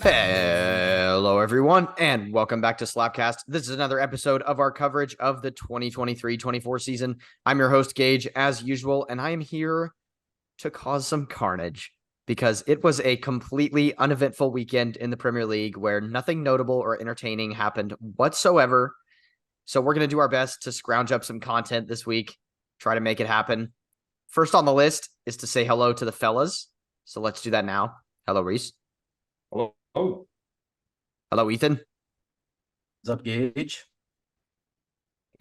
Hello, everyone, and welcome back to SLAPcast. This is another episode of our coverage of the 2023-24 season. I'm your host, Gage, as usual, and I am here to cause some carnage because it was a completely uneventful weekend in the Premier League where nothing notable or entertaining happened whatsoever. So we're going to do our best to scrounge up some content this week, try to make it happen. First on the list is to say hello to the fellas. So let's do that now. Hello, Reese. Hello. Oh, Hello, Ethan. What's up, Gage?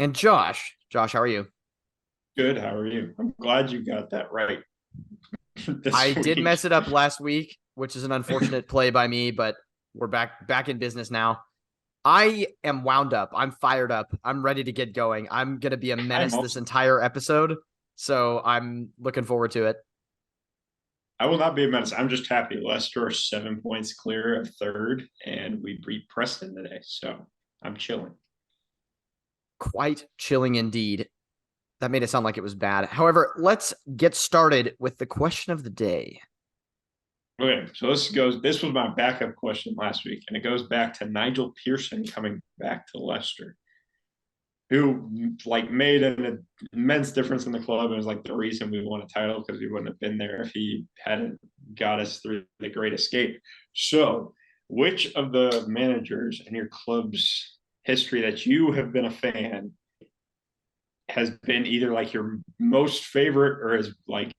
And Josh. Josh, how are you? good. How are you? I'm glad you got that right. I did week. mess it up last week, which is an unfortunate play by me, but we're back in business now. I am wound up. I'm fired up. I'm ready to get going. I'm going to be a menace this entire episode, so I'm looking forward to it. I will not be a menace. I'm just happy. Leicester are 7 points clear of third, and we beat Preston today, so I'm chilling. Quite chilling indeed. That made it sound like it was bad. However, let's get started with the question of the day. Okay, so this was my backup question last week, and it goes back to Nigel Pearson coming back to Leicester, who made an immense difference in the club and was like the reason we won a title, because we wouldn't have been there if he hadn't got us through the Great Escape. So, which of the managers in your club's history that you have been a fan has been either like your most favorite or has like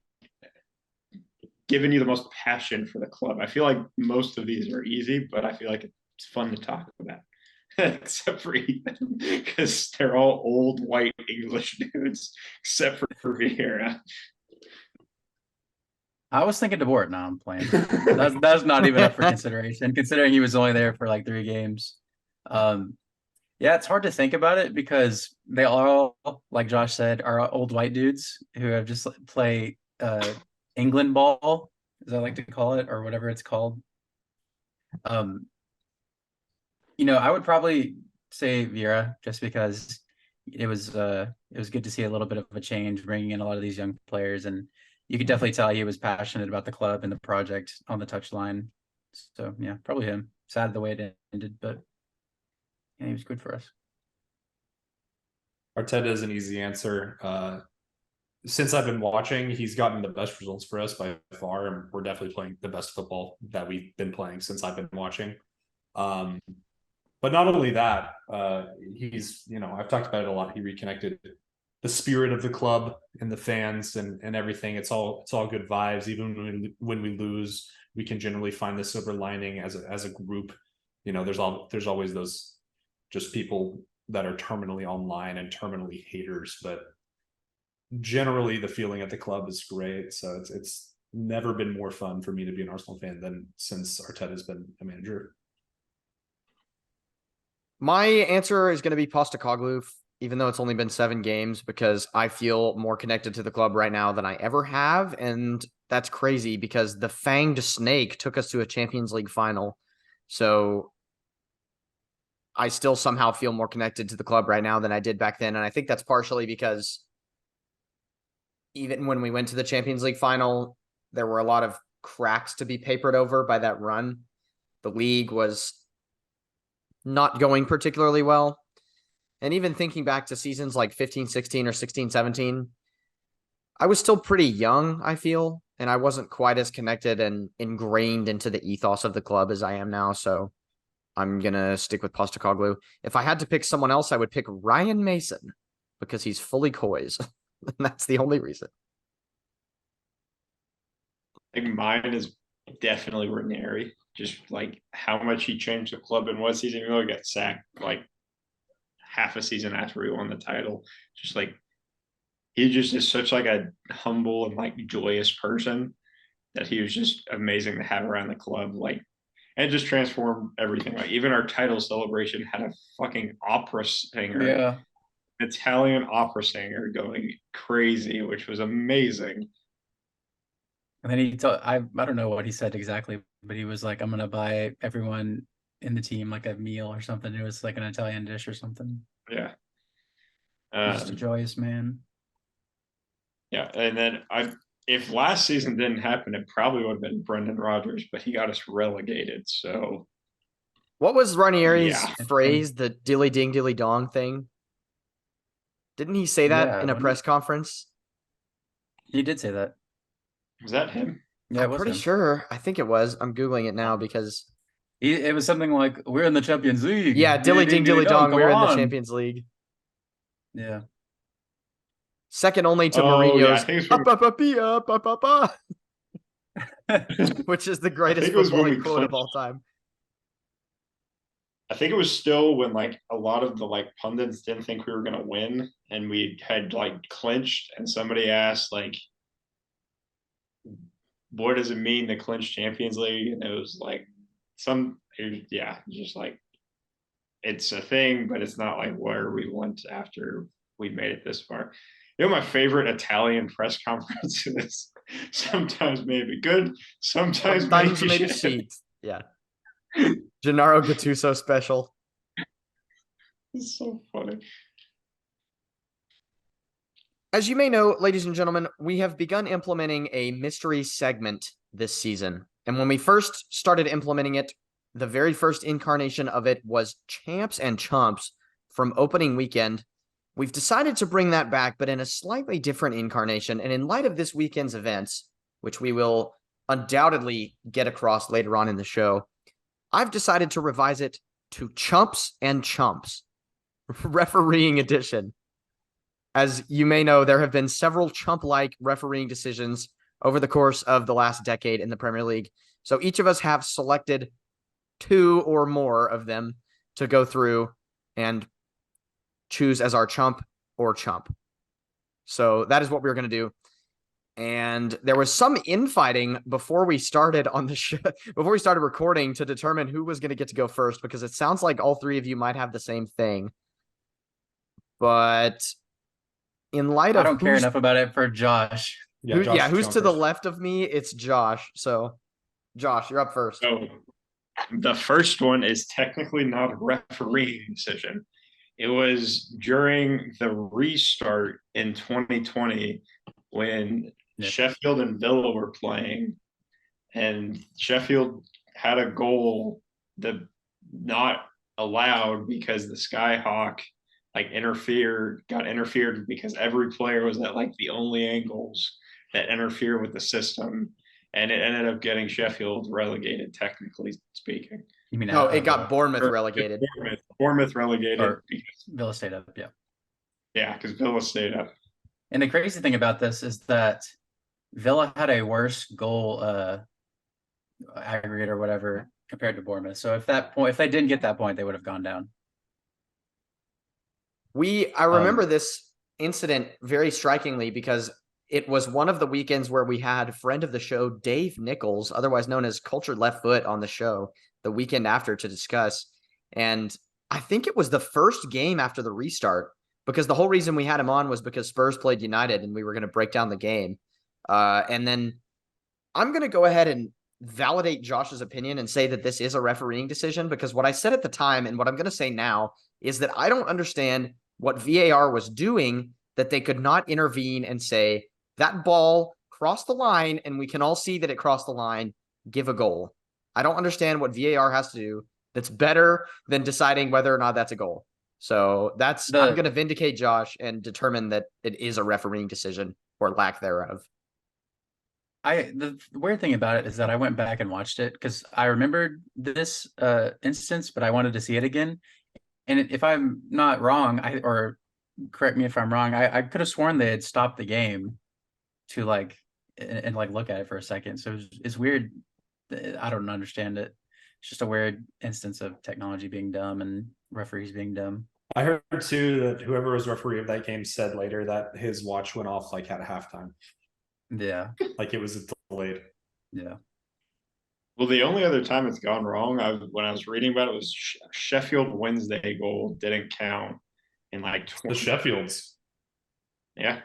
given you the most passion for the club? I feel like most of these are easy, but I feel like it's fun to talk about. Except for Ethan, because they're all old white English dudes, except for Vieira. I was thinking DeBoer. No, I'm playing. That's not even up for consideration, considering he was only there for like 3 games. Yeah, it's hard to think about it because they all, like Josh said, are old white dudes who have just play England ball, as I like to call it, or whatever it's called. I would probably say Vieira just because it was good to see a little bit of a change, bringing in a lot of these young players, and you could definitely tell he was passionate about the club and the project on the touchline. So yeah, probably him. Sad the way it ended, but yeah, he was good for us. Arteta is an easy answer. Since I've been watching, he's gotten the best results for us by far, and we're definitely playing the best football that we've been playing since I've been watching. But not only that, he's, I've talked about it a lot. He reconnected the spirit of the club and the fans and everything. It's all good vibes. Even when we lose, we can generally find the silver lining as a group. There's always those just people that are terminally online and terminally haters, but generally the feeling at the club is great. So it's never been more fun for me to be an Arsenal fan than since Arteta's been a manager. My answer is going to be Postecoglou, even though it's only been 7 games, because I feel more connected to the club right now than I ever have. And that's crazy because the fanged snake took us to a Champions League final. So I still somehow feel more connected to the club right now than I did back then. And I think that's partially because even when we went to the Champions League final, there were a lot of cracks to be papered over by that run. The league was not going particularly well. And even thinking back to seasons like 15-16 or 16-17, I was still pretty young, I feel, and I wasn't quite as connected and ingrained into the ethos of the club as I am now. So I'm going to stick with Postecoglou. If I had to pick someone else, I would pick Ryan Mason because he's fully coys. And that's the only reason. I think mine is definitely Ranieri. Just like how much he changed the club in 1 season. He really got sacked like half a season after we won the title. Just like he just is such like a humble and like joyous person that he was just amazing to have around the club. Like, and just transformed everything. Like even our title celebration had a fucking opera singer, Yeah. Italian opera singer going crazy, which was amazing. And then I don't know what he said exactly, but he was like, I'm gonna buy everyone in the team like a meal or something. It was like an Italian dish or something. Yeah. He's just a joyous man. Yeah, and then if last season didn't happen, it probably would have been Brendan Rodgers, but he got us relegated. So What was Ranieri's Yeah. phrase? The dilly ding dilly dong thing. Didn't he say that Yeah, in a when- press conference? He did say that. Was that him? Yeah, it I'm was pretty him. sure. I think it was. I'm googling it now because It was something like, "We're in the Champions League." yeah, dilly ding dilly dong. come We're in the on. Champions League. Yeah. Second only to Oh, yeah, I Mourinho's think it's up, up, up, up, up, up, up, which is the greatest think it was when footballing we quote of clinched. all time. I think it was still when like a lot of the like pundits didn't think we were gonna win, and we had like clinched, and somebody asked like, "What does it mean to clinch Champions League?" And it was like just like it's a thing, but it's not like where we went after we made it this far. You know, my favorite Italian press conference is sometimes maybe good, sometimes maybe shit. shit. Yeah. Gennaro Gattuso special. It's so funny. As you may know, ladies and gentlemen, we have begun implementing a mystery segment this season. And when we first started implementing it, the very first incarnation of it was Champs and Chumps from opening weekend. We've decided to bring that back, but in a slightly different incarnation. And in light of this weekend's events, which we will undoubtedly get across later on in the show, I've decided to revise it to Chumps and Chumps, refereeing edition. As you may know, there have been several chump-like refereeing decisions over the course of the last decade in the Premier League. So each of us have selected 2 or more of them to go through and choose as our chump or chump. So that is what we're going to do. And there was some infighting before we started on the show, before we started recording, to determine who was going to get to go first, because it sounds like all 3 of you might have the same thing. But in light of I don't care enough about it for Josh. who's to the left of me, it's Josh. So Josh, you're up first. So the first one is technically not a refereeing decision. It was during the restart in 2020 when Sheffield and Villa were playing, and Sheffield had a goal that not allowed because the Skyhawk got interfered because every player was at like the only angles that interfere with the system, and it ended up getting Sheffield relegated, technically speaking. You mean No, it got Bournemouth relegated. Bournemouth relegated Or because Villa stayed up, yeah. because Villa stayed up. And the crazy thing about this is that Villa had a worse goal aggregate or whatever compared to Bournemouth. So if they didn't get that point, they would have gone down. I remember this incident very strikingly because it was one of the weekends where we had friend of the show, Dave Nichols, otherwise known as Cultured Left Foot, on the show the weekend after to discuss. And I think it was the first game after the restart, because the whole reason we had him on was because Spurs played United and we were going to break down the game. And then I'm going to go ahead and validate Josh's opinion and say that this is a refereeing decision, because what I said at the time and what I'm going to say now is that I don't understand what VAR was doing, that they could not intervene and say that ball crossed the line and we can all see that it crossed the line, give a goal. I don't understand what VAR has to do that's better than deciding whether or not that's a goal. So I'm going to vindicate Josh and determine that it is a refereeing decision or lack thereof. The weird thing about it is that I went back and watched it because I remembered this instance, but I wanted to see it again. And if I'm not wrong, or correct me if I'm wrong, I could have sworn they had stopped the game to look at it for a second. So it's weird. I don't understand it. It's just a weird instance of technology being dumb and referees being dumb. I heard too that whoever was referee of that game said later that his watch went off at halftime. Yeah. Like it was delayed. Yeah. Well, the only other time it's gone wrong, when I was reading about it, was Sheffield Wednesday goal didn't count in the Sheffields. Yeah,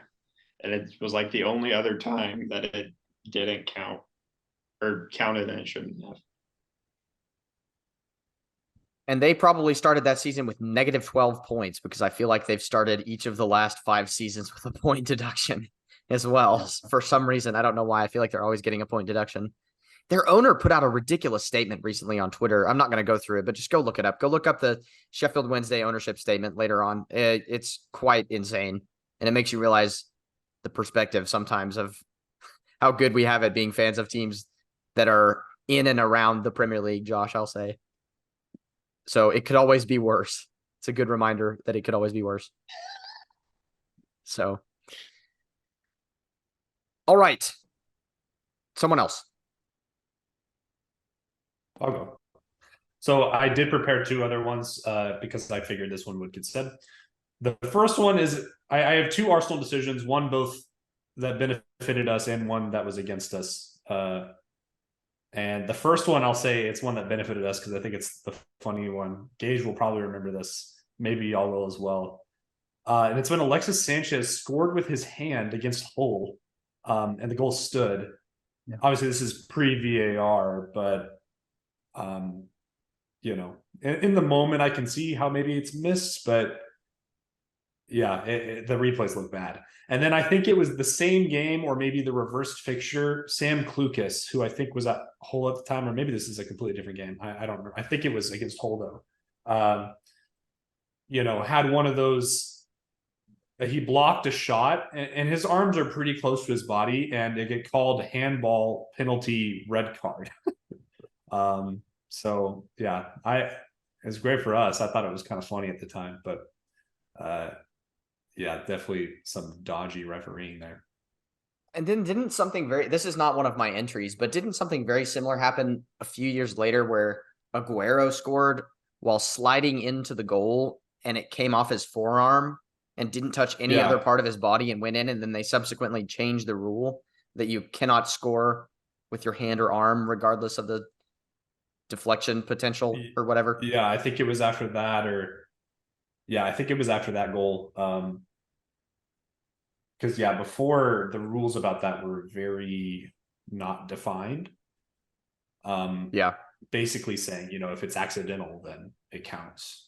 and it was the only other time that it didn't count or counted and it shouldn't have. And they probably started that season with negative 12 points, because I feel like they've started each of the last 5 seasons with a point deduction as well. For some reason, I don't know why. I feel like they're always getting a point deduction. Their owner put out a ridiculous statement recently on Twitter. I'm not going to go through it, but just go look it up. Go look up the Sheffield Wednesday ownership statement later on. It's quite insane. And it makes you realize the perspective sometimes of how good we have at being fans of teams that are in and around the Premier League, Josh, I'll say. So it could always be worse. It's a good reminder that it could always be worse. So, all right. Someone else. I'll go. So I did prepare 2 other ones because I figured this one would get said. The first one is I have 2 Arsenal decisions, one both that benefited us and one that was against us. And the first one, I'll say it's one that benefited us because I think it's the funny one. Gage will probably remember this. Maybe y'all will as well. And it's when Alexis Sanchez scored with his hand against Hull, and the goal stood. Yeah. Obviously, this is pre-VAR, but you know, in the moment, I can see how maybe it's missed, but yeah, the replays look bad. And then I think it was the same game, or maybe the reversed fixture. Sam Klukas, who I think was at Hull at the time, or maybe this is a completely different game. I don't remember. I think it was against Hull though. You know, had one of those. He blocked a shot, and his arms are pretty close to his body, and it get called handball penalty red card. So yeah, it's great for us. I thought it was kind of funny at the time, but yeah, definitely some dodgy refereeing there. And then didn't something this is not one of my entries, but didn't something very similar happen a few years later where Aguero scored while sliding into the goal and it came off his forearm and didn't touch any other part of his body and went in, and then they subsequently changed the rule that you cannot score with your hand or arm regardless of the deflection potential or whatever. Yeah, I think it was after that, I think it was after that goal. Because before, the rules about that were very not defined. Basically saying, you know, if it's accidental, then it counts.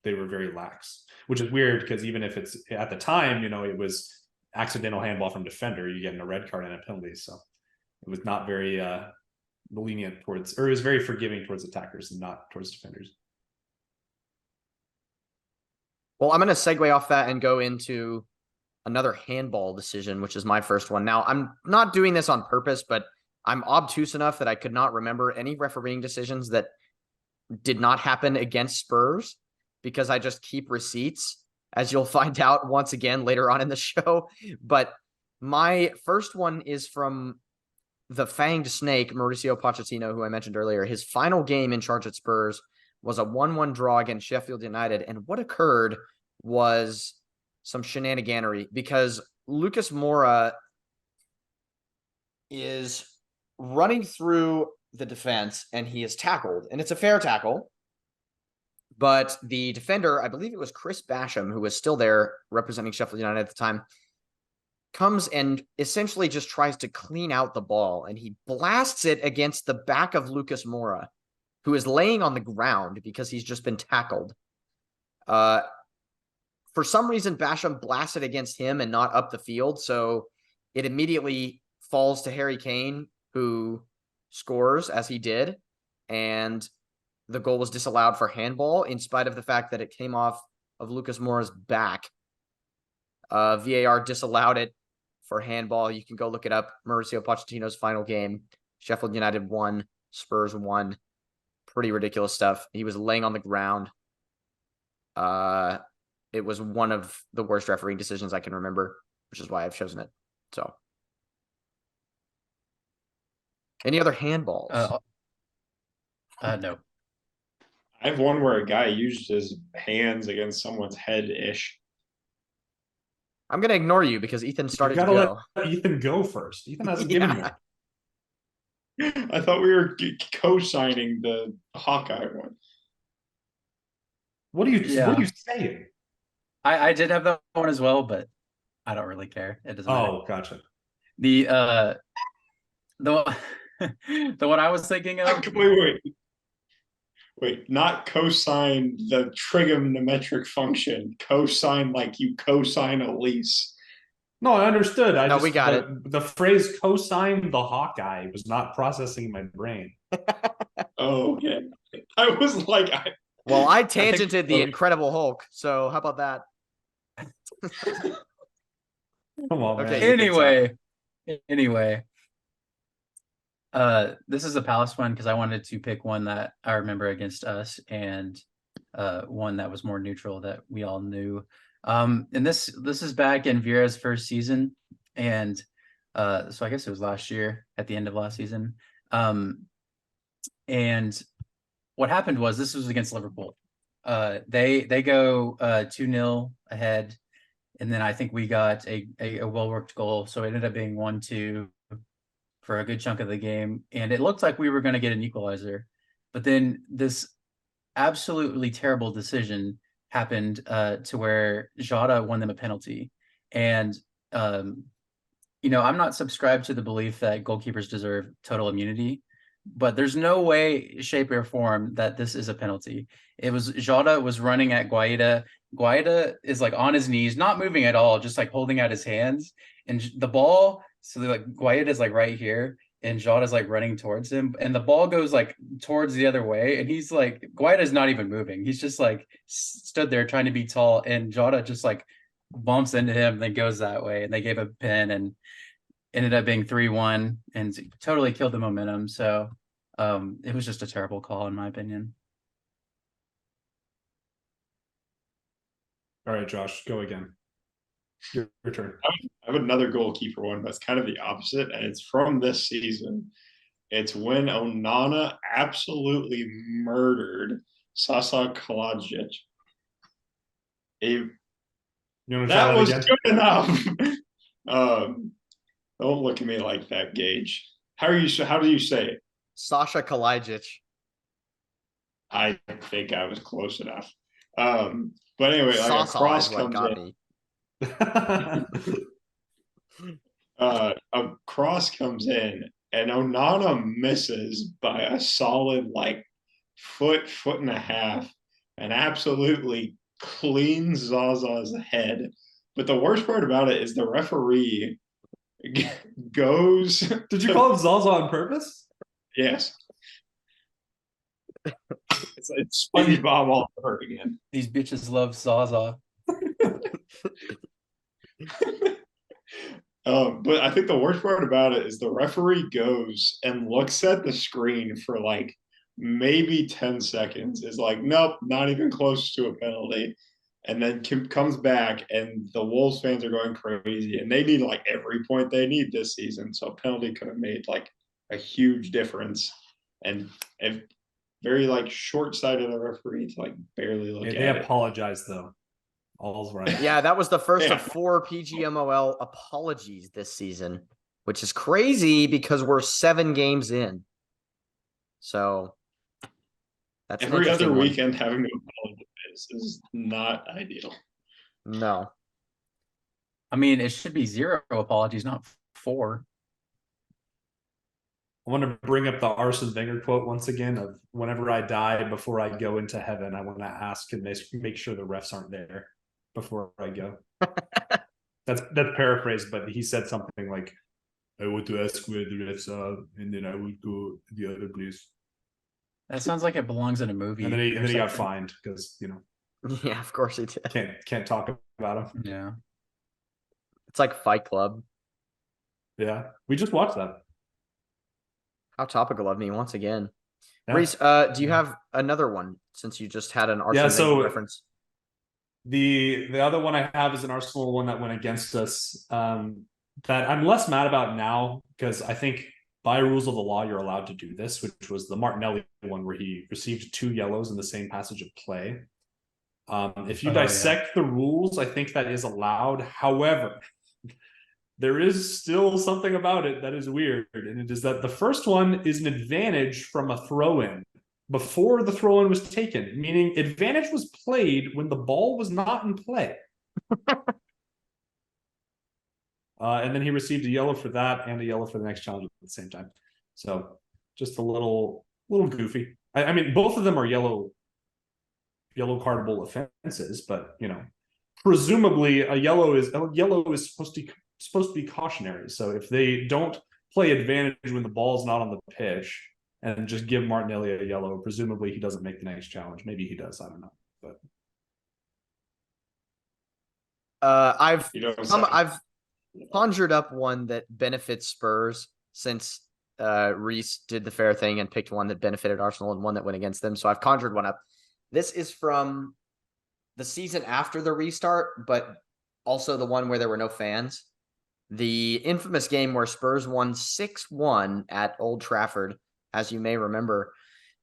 They were very lax, which is weird because even if it's at the time, you know, it was accidental handball from defender, you get a red card and a penalty. So it was not very lenient towards, or it was very forgiving towards attackers and not towards defenders. Well, I'm going to segue off that and go into another handball decision, which is my first one. Now, I'm not doing this on purpose, but I'm obtuse enough that I could not remember any refereeing decisions that did not happen against Spurs because I just keep receipts, as you'll find out once again later on in the show. But my first one is from the Fanged Snake, Mauricio Pochettino, who I mentioned earlier. His final game in charge at Spurs was a 1-1 draw against Sheffield United. And what occurred was some shenaniganery because Lucas Moura is running through the defense and he is tackled, and it's a fair tackle. But the defender, I believe it was Chris Basham, who was still there representing Sheffield United at the time, comes and essentially just tries to clean out the ball, and he blasts it against the back of Lucas Moura, who is laying on the ground because he's just been tackled. For some reason, Basham blasted against him and not up the field, so it immediately falls to Harry Kane, who scores as he did, and the goal was disallowed for handball in spite of the fact that it came off of Lucas Moura's back. VAR disallowed it for handball. You can go look it up. Mauricio Pochettino's final game. Sheffield United won. Spurs won. Pretty ridiculous stuff. He was laying on the ground. It was one of the worst refereeing decisions I can remember, which is why I've chosen it. So, any other handballs? No. I have one where a guy used his hands against someone's head-ish. I'm going to ignore you because Ethan started to go. Let Ethan go first. Ethan hasn't given one. I thought we were co-signing the Hawkeye one. What are you saying? I did have that one as well, but I don't really care. It doesn't matter. Oh, gotcha. The the one I was thinking of. Wait, not cosine the trigonometric function. Cosine like you cosine a lease. No, I understood. We got it. The phrase co-sign the Hawkeye was not processing in my brain. Oh, okay. I was like, Well, I think- tangented the Incredible Hulk, so how about that? Come on, Okay, man. Anyway, this is a Palace one because I wanted to pick one that I remember against us and one that was more neutral that we all knew. And this is back in Vieira's first season, and so I guess it was last year at the end of last season. And what happened was this was against Liverpool. They go 2-0 ahead, and then I think we got a well-worked goal, so it ended up being 1-2 for a good chunk of the game, and it looked like we were going to get an equalizer, but then this absolutely terrible decision happened to where Jota won them a penalty. And I'm not subscribed to the belief that goalkeepers deserve total immunity, but there's no way, shape, or form that this is a penalty. It was Jota was running at Guaita. Guaita is like on his knees, not moving at all, just like holding out his hands, and the ball. So like Guaita is like right here, and Jota's like running towards him, and the ball goes like towards the other way, and he's like Guaita's not even moving. He's just like stood there trying to be tall, and Jota just like bumps into him and then goes that way, and they gave a pin and ended up being 3-1 and totally killed the momentum. So it was just a terrible call in my opinion. All right, Josh, go again. Your turn. I have another goalkeeper one that's kind of the opposite, and it's from this season. It's when Onana absolutely murdered Sasa Kalajic. That was good enough. Don't look at me like that, Gage. How do you say it? Sasha Kalajic. I think I was close enough. But anyway, like a Sasa cross is what comes got in. me. A cross comes in, and Onana misses by a solid like foot and a half, and absolutely cleans Zaza's head. But the worst part about it is the referee goes. Did you call him Zaza on purpose? Yes. It's SpongeBob all over again. These bitches love Zaza. But I think the worst part about it is the referee goes and looks at the screen for like maybe 10 seconds. Is like, nope, not even close to a penalty. And then comes back, and the Wolves fans are going crazy, and they need like every point they need this season. So a penalty could have made like a huge difference, and very like short-sighted of a referee to like barely look at They it. apologized though. All's right. Yeah, that was the first of 4 PGMOL apologies this season, which is crazy because we're 7 games in. So that's every other one. weekend having to apologize is not ideal. No. I mean, it should be 0 apologies, not 4. I want to bring up the Arsene Wenger quote once again of whenever I die before I go into heaven, I want to ask and make sure the refs aren't there before I go. That's paraphrased, but he said something like, I want to ask where the refs are, and then I will go to the other place. That sounds like it belongs in a movie. And then he got fined because, Yeah, of course he did. can't talk about him. Yeah. It's like Fight Club. Yeah. We just watched that. How topical of me once again. Yeah. Reese, do you have another one since you just had an Arsenal Wenger reference? The other one I have is an Arsenal one that went against us that I'm less mad about now because I think by rules of the law you're allowed to do this, which was the Martinelli one where he received 2 yellows in the same passage of play. If you dissect the rules, I think that is allowed. However, there is still something about it that is weird, and it is that the first one is an advantage from a throw-in before the throw-in was taken, meaning advantage was played when the ball was not in play. And then he received a yellow for that and a yellow for the next challenge at the same time. So just a little goofy. I mean, both of them are yellow cardable offenses, but presumably a yellow is supposed to supposed to be cautionary. So if they don't play advantage when the ball's not on the pitch and just give Martinelli a yellow, presumably he doesn't make the next challenge. Maybe he does. I don't know. But I've You know what I'm saying? I've conjured up one that benefits Spurs since Reese did the fair thing and picked one that benefited Arsenal and one that went against them. So I've conjured one up. This is from the season after the restart, but also the one where there were no fans. The infamous game where Spurs won 6-1 at Old Trafford, as you may remember.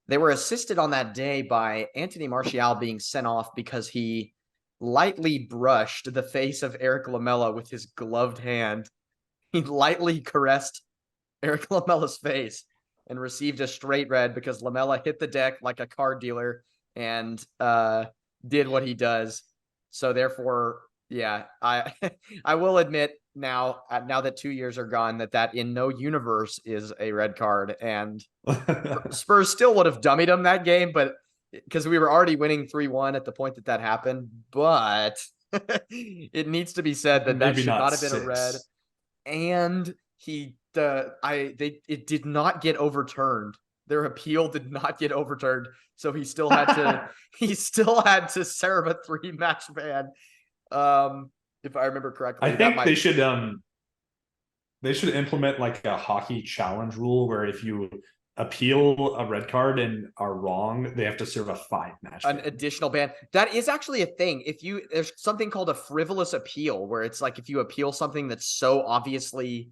They were assisted on that day by Anthony Martial being sent off because he lightly brushed the face of Eric Lamela with his gloved hand. He lightly caressed Eric Lamella's face and received a straight red because Lamela hit the deck like a card dealer and did what he does. So therefore, yeah, I I will admit now that 2 years are gone that in no universe is a red card, and Spurs still would have dummied them that game, but because we were already winning 3-1 at the point that happened. But it needs to be said that should not have been a red, and it did not get overturned. Their appeal did not get overturned, so he still had to serve a 3-match ban. If I remember correctly, I think they should implement like a hockey challenge rule where if you appeal a red card and are wrong, they have to serve a 5-match ban. An additional ban. That is actually a thing. There's something called a frivolous appeal, where it's like if you appeal something that's so obviously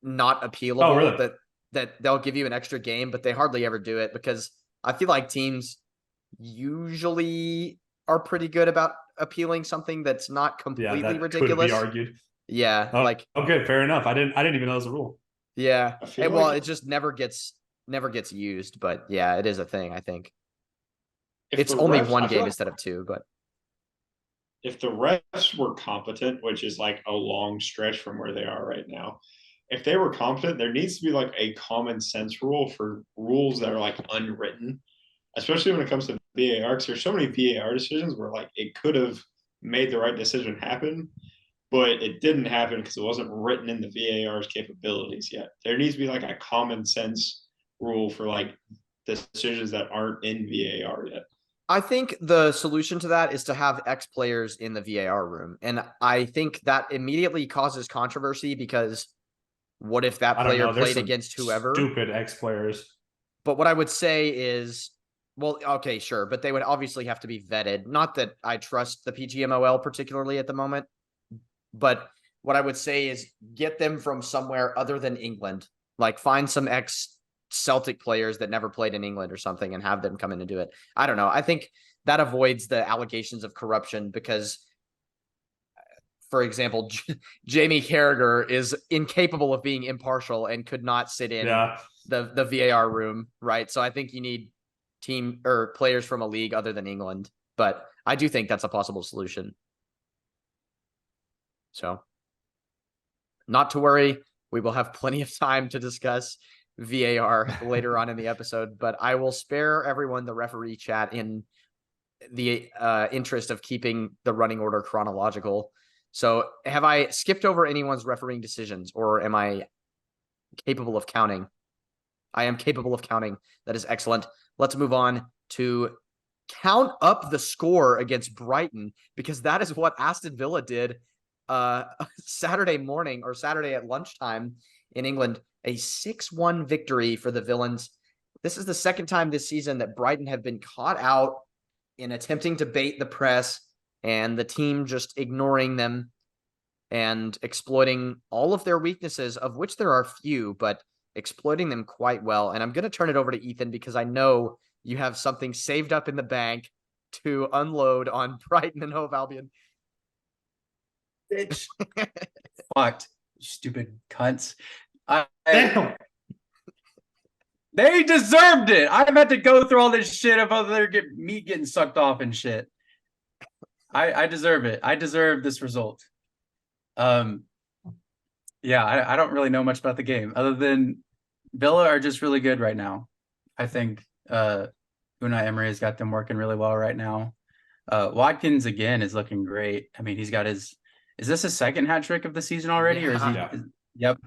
not appealable, really? that they'll give you an extra game, but they hardly ever do it because I feel like teams usually are pretty good about appealing something that's not completely ridiculous. Could be argued. Yeah, okay, fair enough. I didn't even know it was a rule. Yeah, it just never gets used, but yeah, it is a thing. I think it's only one game instead of two, but if the refs were competent, which is like a long stretch from where they are right now, if they were competent, there needs to be like a common sense rule for rules that are like unwritten, especially when it comes to VAR, because there's so many VAR decisions where like it could have made the right decision happen, but it didn't happen because it wasn't written in the VAR's capabilities yet. There needs to be like a common sense rule for like decisions that aren't in VAR yet. I think the solution to that is to have ex players in the VAR room. And I think that immediately causes controversy because what if that player played against whoever? Stupid ex players. But what I would say is, well, okay, sure, but they would obviously have to be vetted. Not that I trust the PGMOL particularly at the moment, but what I would say is get them from somewhere other than England. Like find some ex-Celtic players that never played in England or something and have them come in and do it. I don't know. I think that avoids the allegations of corruption because, for example, Jamie Carragher is incapable of being impartial and could not sit in the VAR room, right? So I think you need team or players from a league other than England, but I do think that's a possible solution. So not to worry, we will have plenty of time to discuss VAR later on in the episode, but I will spare everyone the referee chat in the interest of keeping the running order chronological. So have I skipped over anyone's refereeing decisions, or am I capable of counting? I am capable of counting. That is excellent. Let's move on to count up the score against Brighton, because that is what Aston Villa did Saturday morning or Saturday at lunchtime in England. A 6-1 victory for the Villains. This is the second time this season that Brighton have been caught out in attempting to bait the press and the team just ignoring them and exploiting all of their weaknesses, of which there are few, but exploiting them quite well. And I'm going to turn it over to Ethan because I know you have something saved up in the bank to unload on Brighton and Hove Albion. Bitch. Fucked. Stupid cunts. Damn. They deserved it. I've had to go through all this shit of other meat getting sucked off and shit. I deserve it. I deserve this result. Yeah, I don't really know much about the game other than Villa are just really good right now. I think Unai Emery has got them working really well right now. Watkins again is looking great. I mean, he's got his Is this his second hat trick of the season already, or is he? Yeah. Yep,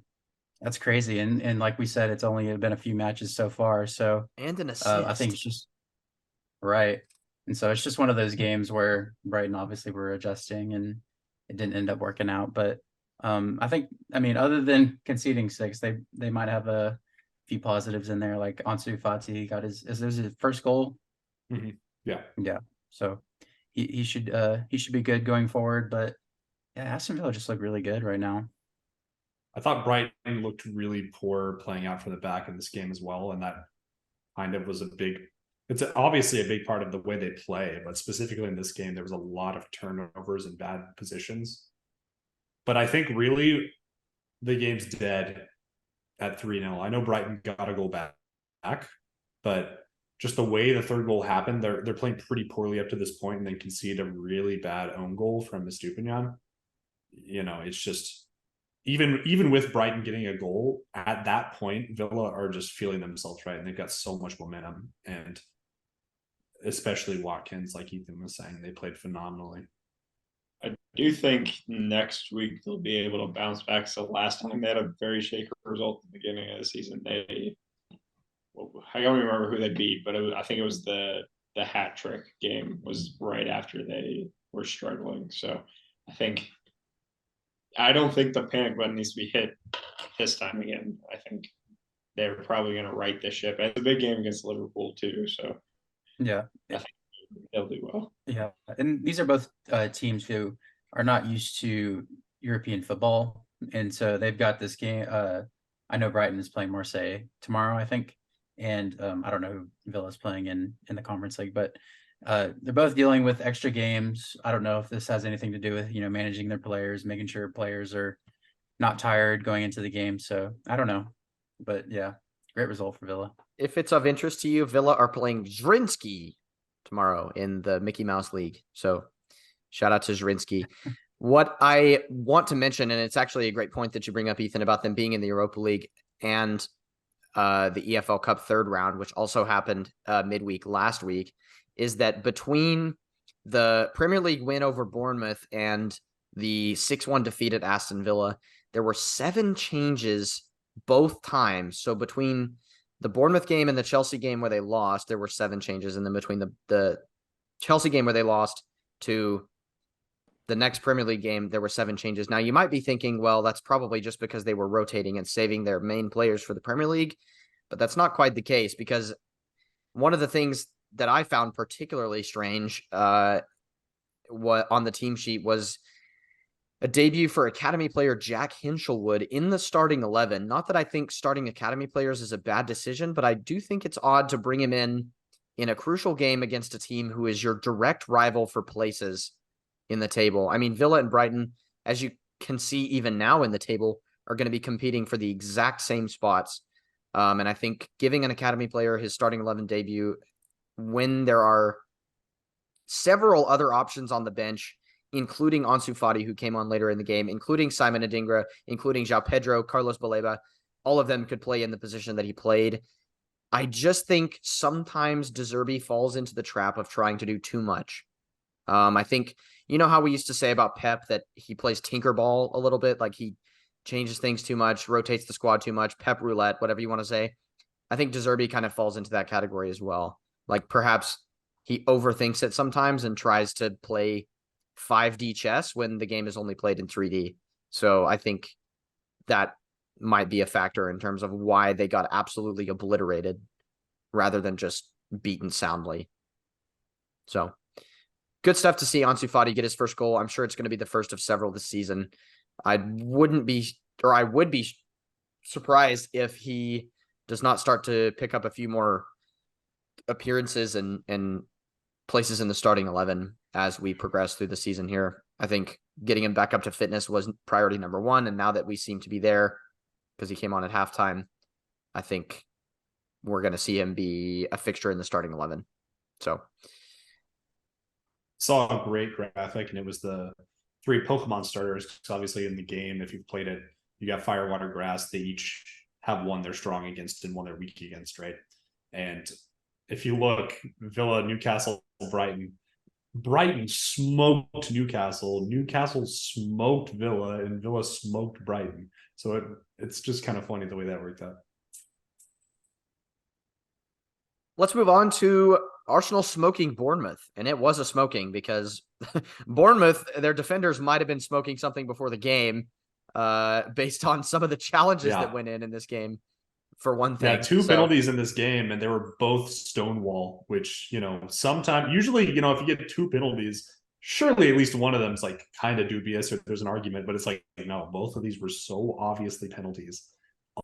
that's crazy. And like we said, it's only been a few matches so far. So And an I think assist. it's just right. And so it's just one of those games where Brighton obviously were adjusting and it didn't end up working out. But I think, I mean, other than conceding 6, they might have a few positives in there. Like Ansu Fati got his first goal. Yeah. Yeah. So he should be good going forward. But yeah, Aston Villa just look really good right now. I thought Brighton looked really poor playing out from the back in this game as well, and that kind of was it's obviously a big part of the way they play, but specifically in this game, there was a lot of turnovers and bad positions. But I think really the game's dead at 3-0. I know Brighton got a goal back, but just the way the third goal happened, they're playing pretty poorly up to this point and then concede a really bad own goal from Estupiñán. You know, it's just even with Brighton getting a goal at that point, Villa are just feeling themselves right, and they've got so much momentum, and especially Watkins, like Ethan was saying, they played phenomenally. I do think next week they'll be able to bounce back. So last time they had a very shaky result at the beginning of the season. I don't remember who they beat, but I think it was the hat trick game was right after they were struggling. So I don't think the panic button needs to be hit this time again. I think they're probably going to right the ship. It's a big game against Liverpool too, so yeah, I think they'll do well. Yeah, and these are both teams who are not used to European football, and so they've got this game. I know Brighton is playing Marseille tomorrow, I think, and I don't know who Villa's playing in the Conference League, but they're both dealing with extra games. I don't know if this has anything to do with managing their players, making sure players are not tired going into the game. So I don't know, but yeah, great result for Villa. If it's of interest to you, Villa are playing Zrinski tomorrow in the Mickey Mouse League. So shout out to Zrinski. What I want to mention, and it's actually a great point that you bring up, Ethan, about them being in the Europa League and the EFL Cup third round, which also happened midweek last week, is that between the Premier League win over Bournemouth and the 6-1 defeat at Aston Villa, there were 7 changes both times. So between the Bournemouth game and the Chelsea game where they lost, there were 7 changes. And then between the Chelsea game where they lost to the next Premier League game, there were 7 changes. Now, you might be thinking, well, that's probably just because they were rotating and saving their main players for the Premier League. But that's not quite the case, because one of the things that I found particularly strange on the team sheet was a debut for academy player Jack Hinchelwood in the starting 11. Not that I think starting academy players is a bad decision, but I do think it's odd to bring him in a crucial game against a team who is your direct rival for places in the table. I mean, Villa and Brighton, as you can see even now in the table, are going to be competing for the exact same spots. And I think giving an academy player his starting 11 debut when there are several other options on the bench, including Ansu Fati, who came on later in the game, including Simon Adingra, including João Pedro, Carlos Baleba, all of them could play in the position that he played. I just think sometimes De Zerbi falls into the trap of trying to do too much. I think, you know how we used to say about Pep that he plays tinkerball a little bit, like he changes things too much, rotates the squad too much, Pep roulette, whatever you want to say. I think De Zerbi kind of falls into that category as well. Like perhaps he overthinks it sometimes and tries to play 5D chess when the game is only played in 3D. So I think that might be a factor in terms of why they got absolutely obliterated rather than just beaten soundly. So good stuff to see Ansu Fati get his first goal. I'm sure it's going to be the first of several this season. I would be surprised if he does not start to pick up a few more appearances and places in the starting 11 as we progress through the season here. I think getting him back up to fitness was priority number 1. And now that we seem to be there because he came on at halftime, I think we're going to see him be a fixture in the starting 11. So saw a great graphic, and it was the 3 Pokemon starters. Because obviously in the game, if you've played it, you got fire, water, grass. They each have one they're strong against and one they're weak against, right? And if you look, Villa, Newcastle, Brighton, Brighton smoked Newcastle. Newcastle smoked Villa, and Villa smoked Brighton. So it's just kind of funny the way that worked out. Let's move on to Arsenal smoking Bournemouth. And it was a smoking because Bournemouth, their defenders might have been smoking something before the game based on some of the challenges that went in this game, for one thing. Yeah, two penalties in this game, and they were both Stonewall, which, sometimes, usually, if you get two penalties, surely at least one of them is like kind of dubious or there's an argument, but it's like, no, both of these were so obviously penalties.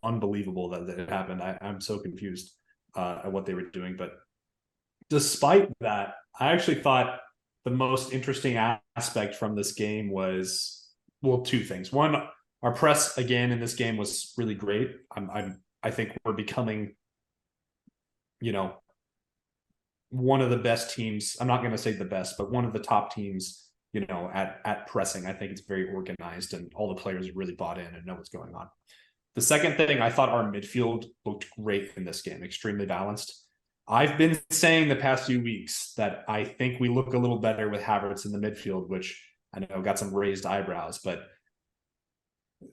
Unbelievable that it happened. I'm so confused at what they were doing. But despite that, I actually thought the most interesting aspect from this game was, well, two things. One, our press again in this game was really great. I think we're becoming, one of the best teams. I'm not going to say the best, but one of the top teams, at pressing. I think it's very organized and all the players are really bought in and know what's going on. The second thing, I thought our midfield looked great in this game, extremely balanced. I've been saying the past few weeks that I think we look a little better with Havertz in the midfield, which I know got some raised eyebrows, but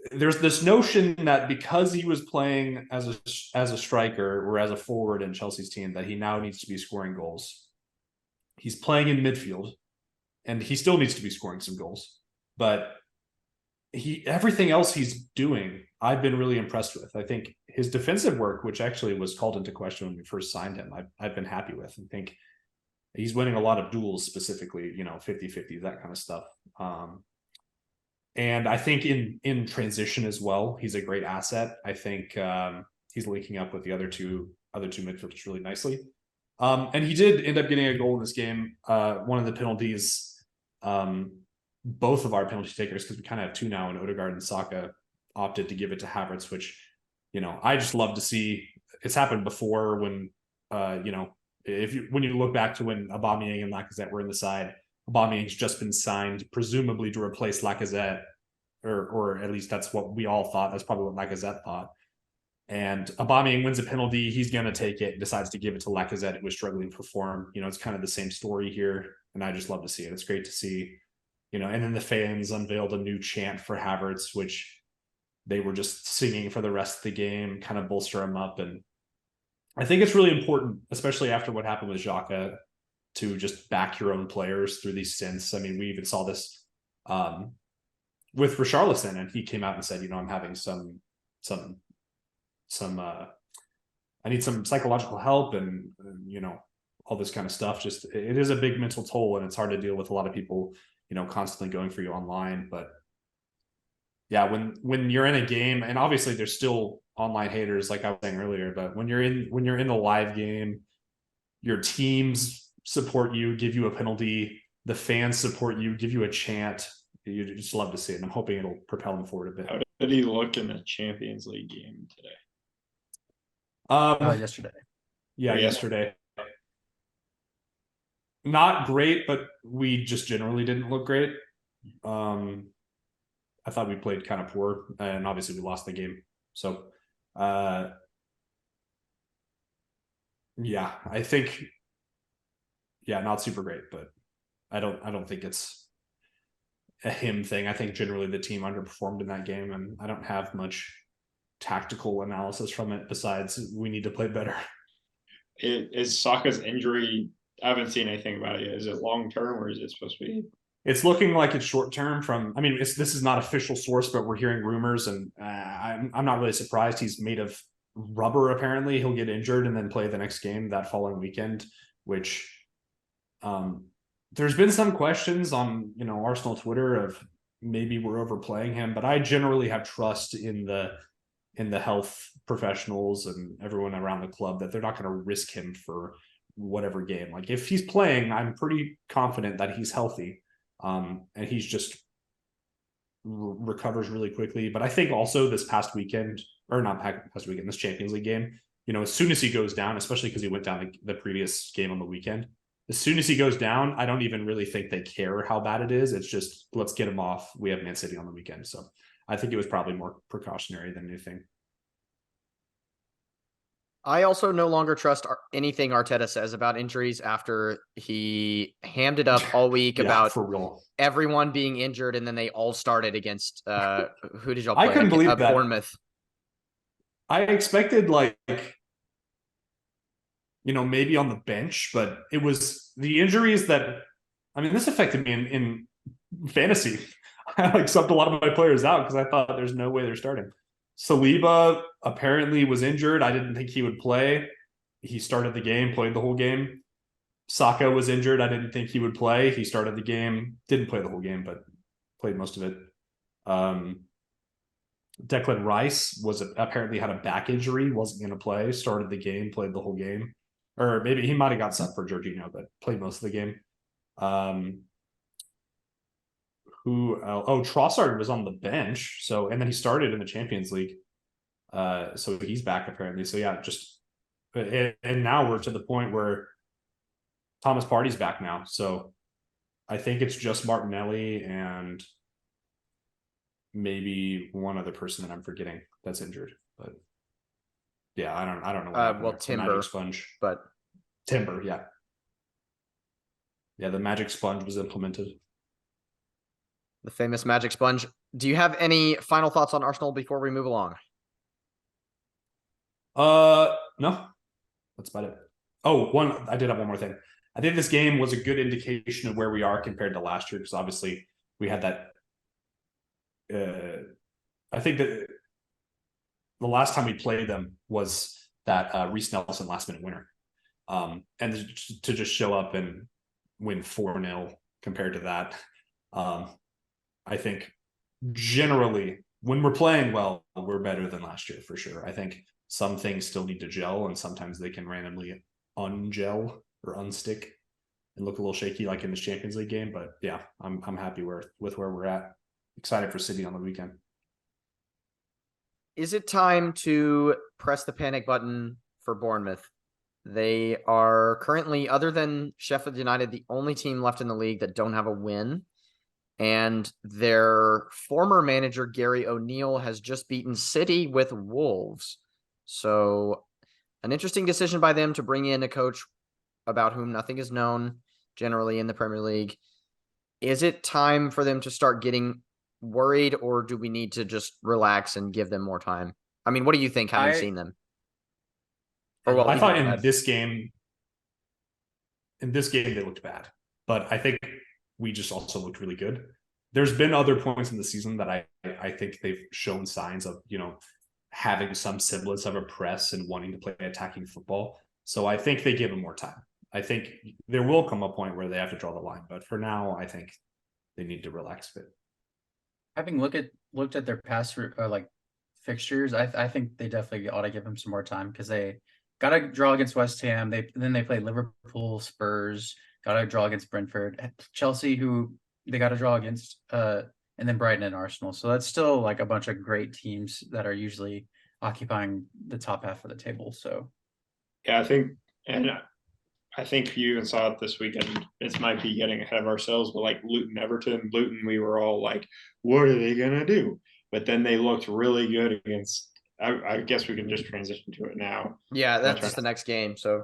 there's this notion that because he was playing as a striker or as a forward in Chelsea's team, that he now needs to be scoring goals. He's playing in midfield, and he still needs to be scoring some goals. But everything else he's doing, I've been really impressed with. I think his defensive work, which actually was called into question when we first signed him, I've been happy with. I think he's winning a lot of duels, specifically, 50-50, that kind of stuff. And I think in transition as well, he's a great asset. I think he's linking up with the other two midfielders really nicely. And he did end up getting a goal in this game. One of the penalties, both of our penalty takers, because we kind of have two now, and Odegaard and Saka opted to give it to Havertz, which, I just love to see. It's happened before when, when you look back to when Aubameyang and Lacazette were in the side. Aubameyang's just been signed, presumably to replace Lacazette, or at least that's what we all thought. That's probably what Lacazette thought. And Aubameyang wins a penalty. He's going to take it, decides to give it to Lacazette, who was struggling for form. It's kind of the same story here, and I just love to see it. It's great to see, and then the fans unveiled a new chant for Havertz, which they were just singing for the rest of the game, kind of bolster him up. And I think it's really important, especially after what happened with Xhaka, to just back your own players through these stints. I mean, we even saw this with Richarlison, and he came out and said, I'm having some I need some psychological help and all this kind of stuff. Just, it is a big mental toll, and it's hard to deal with a lot of people, constantly going for you online. But yeah, when you're in a game, and obviously there's still online haters, like I was saying earlier, but when you're in a live game, your teams support you, give you a penalty, the fans support you, give you a chant. You just love to see it, and I'm hoping it'll propel him forward a bit. How did he look in the Champions League game today? Yesterday. Yeah, yesterday. Not great, but we just generally didn't look great. I thought we played kind of poor, and obviously we lost the game. So, yeah, I think, not super great, but I don't think it's a him thing. I think generally the team underperformed in that game, and I don't have much tactical analysis from it besides we need to play better. Is Saka's injury? I haven't seen anything about it yet. Is it long term, or is it supposed to be? It's looking like it's short term. This is not official source, but we're hearing rumors, and I'm not really surprised. He's made of rubber. Apparently, he'll get injured and then play the next game that following weekend. Which, there's been some questions on Arsenal Twitter of maybe we're overplaying him, but I generally have trust in the health professionals and everyone around the club that they're not going to risk him for whatever game. Like, if he's playing, I'm pretty confident that he's healthy. And he's just recovers really quickly. But I think also this past weekend, or not past weekend, this Champions League game, as soon as he goes down, especially because he went down the previous game on the weekend, as soon as he goes down, I don't even really think they care how bad it is. It's just, let's get him off. We have Man City on the weekend. So I think it was probably more precautionary than anything. I also no longer trust anything Arteta says about injuries after he hammed it up all week Yeah, about for real. everyone being injured, and then they all started against who did y'all I play? couldn't believe that. Bournemouth. I expected like maybe on the bench, but it was the injuries that I mean, this affected me in fantasy. I like subbed a lot of my players out because I thought there's no way they're starting. Saliba apparently was injured. I didn't think he would play. He started the game, played the whole game. Saka was injured. I didn't think he would play. He started the game, didn't play the whole game, but played most of it. Declan Rice was apparently had a back injury, wasn't going to play, started the game, played the whole game. Or maybe he might have got sent for Jorginho, but played most of the game. Trossard was on the bench. So, and then he started in the Champions League. So he's back apparently. So yeah, and now we're to the point where Thomas Partey's back now. So I think it's just Martinelli and maybe one other person that I'm forgetting that's injured. But yeah, I don't know. Well, Timber, sponge, but Timber, yeah. Yeah, the magic sponge was implemented. The famous magic sponge. Do you have any final thoughts on Arsenal before we move along? No. That's about it. I did have one more thing. I think this game was a good indication of where we are compared to last year, because obviously we had that. I think that the last time we played them was that Reese Nelson last minute winner. And to just show up and win 4-0 compared to that. I think generally when we're playing well, we're better than last year for sure. I think some things still need to gel, and sometimes they can randomly ungel or unstick and look a little shaky like in this Champions League game. But yeah, I'm happy with where we're at. Excited for City on the weekend. Is it time to press the panic button for Bournemouth? They are currently, other than Sheffield United, the only team left in the league that don't have a win. And their former manager, Gary O'Neill, has just beaten City with Wolves. So an interesting decision by them to bring in a coach about whom nothing is known generally in the Premier League. Is it time for them to start getting worried, or do we need to just relax and give them more time? I mean, what do you think, having seen them? I thought in this game they looked bad, but I think we just also looked really good. There's been other points in the season that I think they've shown signs of, having some semblance of a press and wanting to play attacking football. So I think they give them more time. I think there will come a point where they have to draw the line, but for now, I think they need to relax a bit. Having looked at their past fixtures, I think they definitely ought to give them some more time, because they got a draw against West Ham. Then they played Liverpool, Spurs, got a draw against Brentford, Chelsea, who they got a draw against, and then Brighton and Arsenal. So that's still like a bunch of great teams that are usually occupying the top half of the table. So yeah, I think you even saw it this weekend. This might be getting ahead of ourselves, but like Luton, we were all like, what are they going to do? But then they looked really good against, I guess we can just transition to it now. Yeah, that's just the next game. So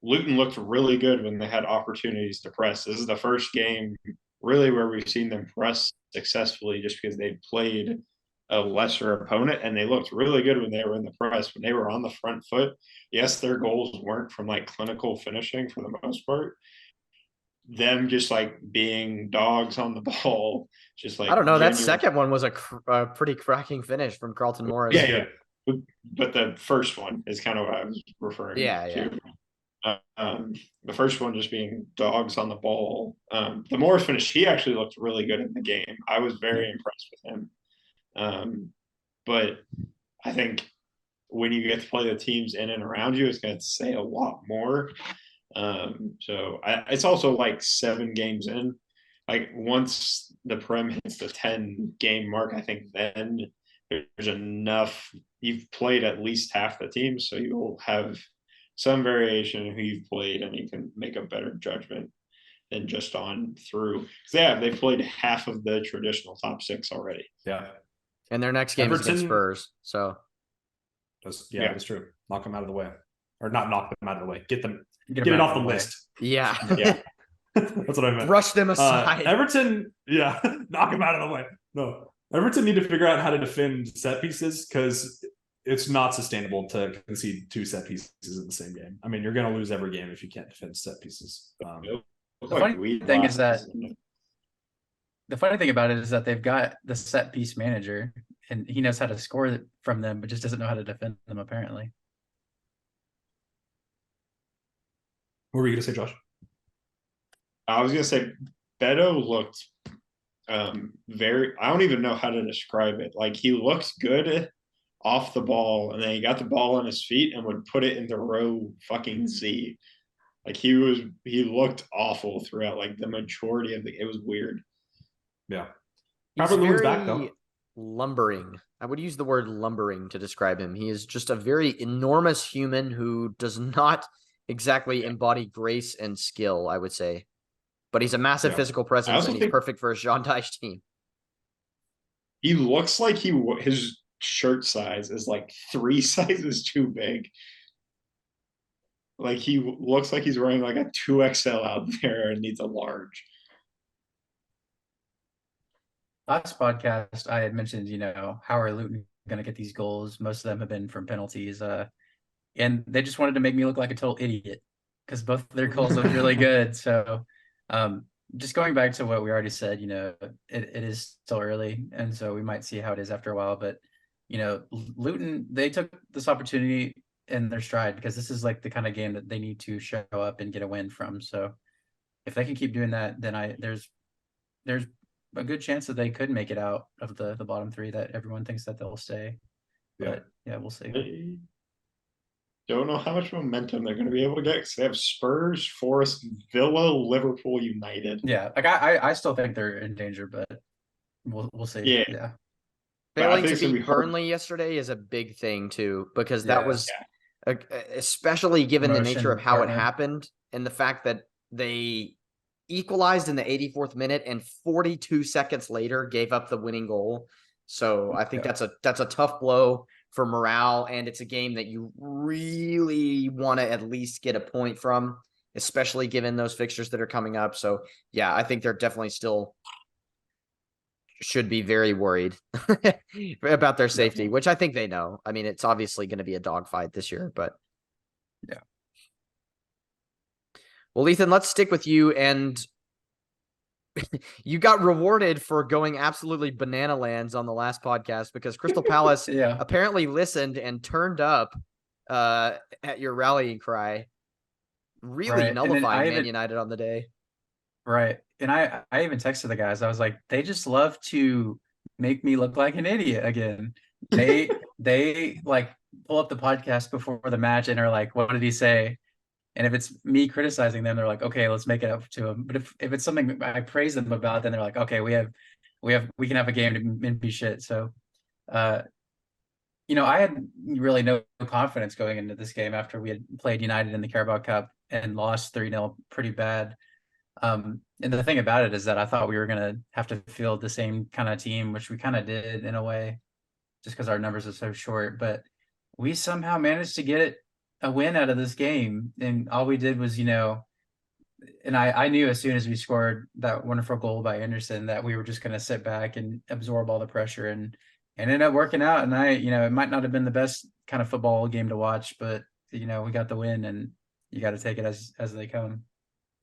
Luton looked really good when they had opportunities to press. This is the first game really where we've seen them press successfully, just because they played a lesser opponent, and they looked really good when they were in the press, when they were on the front foot. Yes, their goals weren't from like clinical finishing for the most part. Them just like being dogs on the ball, just like, I don't know. That second one was a pretty cracking finish from Carlton Morris. Yeah. But the first one is kind of what I was referring to. Yeah. The first one just being dogs on the ball. The Morris finish, he actually looked really good in the game. I was very impressed with him. But I think when you get to play the teams in and around you, it's going to say a lot more. It's also like 7 games in. Like once the Prem hits the 10-game mark, I think then there's enough. You've played at least half the teams, so you'll have some variation in who you've played, and you can make a better judgment than just on through. They've played half of the traditional top 6 already. Yeah. And their next game is against Spurs. So Yeah. that's true. Knock them out of the way, or not knock them out of the way. Get Get it them off out the of way. list. Yeah. Yeah. That's what I meant. Brush them aside. Everton, yeah, knock them out of the way. No, Everton need to figure out how to defend set pieces because it's not sustainable to concede 2 set pieces in the same game. I mean, you're going to lose every game if you can't defend set pieces. The funny thing is that the funny thing about it is that they've got the set piece manager and he knows how to score from them, but just doesn't know how to defend them apparently. What were you going to say, Josh? I was gonna say Beto looked very, I don't even know how to describe it. Like he looked good off the ball, and then he got the ball on his feet and would put it into row fucking Z. Like he looked awful throughout like the majority of it was weird. Yeah. He's Robert Lewin's very back, though. lumbering. I would use the word lumbering to describe him. He is just a very enormous human who does not exactly embody grace and skill, I would say. But he's a massive physical presence, and he's perfect for a Sean Dyche team. He looks like his shirt size is like 3 sizes too big. Like he looks like he's wearing like a 2XL out there and needs a large. Last podcast, I had mentioned, how are Luton going to get these goals? Most of them have been from penalties. And they just wanted to make me look like a total idiot because both of their goals looked really good. So just going back to what we already said, it is still early. And so we might see how it is after a while. But, Luton, they took this opportunity in their stride because this is like the kind of game that they need to show up and get a win from. So if they can keep doing that, then there's a good chance that they could make it out of the bottom 3 that everyone thinks that they'll stay. But yeah, we'll see. Don't know how much momentum they're going to be able to get because they have Spurs, Forest, Villa, Liverpool, United. Yeah, like I still think they're in danger, but we'll see. Yeah. Failing to beat Burnley yesterday is a big thing too, because that was, especially given the nature of how it happened and the fact that they equalized in the 84th minute and 42 seconds later gave up the winning goal. So I think that's a tough blow for morale, and it's a game that you really want to at least get a point from, especially given those fixtures that are coming up. So yeah, I think they're definitely still should be very worried about their safety, which I think they know. I mean, it's obviously going to be a dogfight this year, but yeah. Well, Ethan, let's stick with you. And you got rewarded for going absolutely banana lands on the last podcast because Crystal Palace apparently listened and turned up at your rallying cry, really nullifying Man United on the day. Right. And I even texted the guys. I was like, they just love to make me look like an idiot again. They like pull up the podcast before the match and are like, what did he say? And if it's me criticizing them, they're like, okay, let's make it up to him. But if it's something I praise them about, then they're like, okay, we can have a game and be shit. So, I had really no confidence going into this game after we had played United in the Carabao Cup and lost 3-0 pretty bad. And the thing about it is that I thought we were going to have to field the same kind of team, which we kind of did in a way, just because our numbers are so short. But we somehow managed to get a win out of this game, and all we did was, and I knew as soon as we scored that wonderful goal by Anderson that we were just going to sit back and absorb all the pressure, and ended up working out. And it might not have been the best kind of football game to watch, but we got the win, and you got to take it as they come.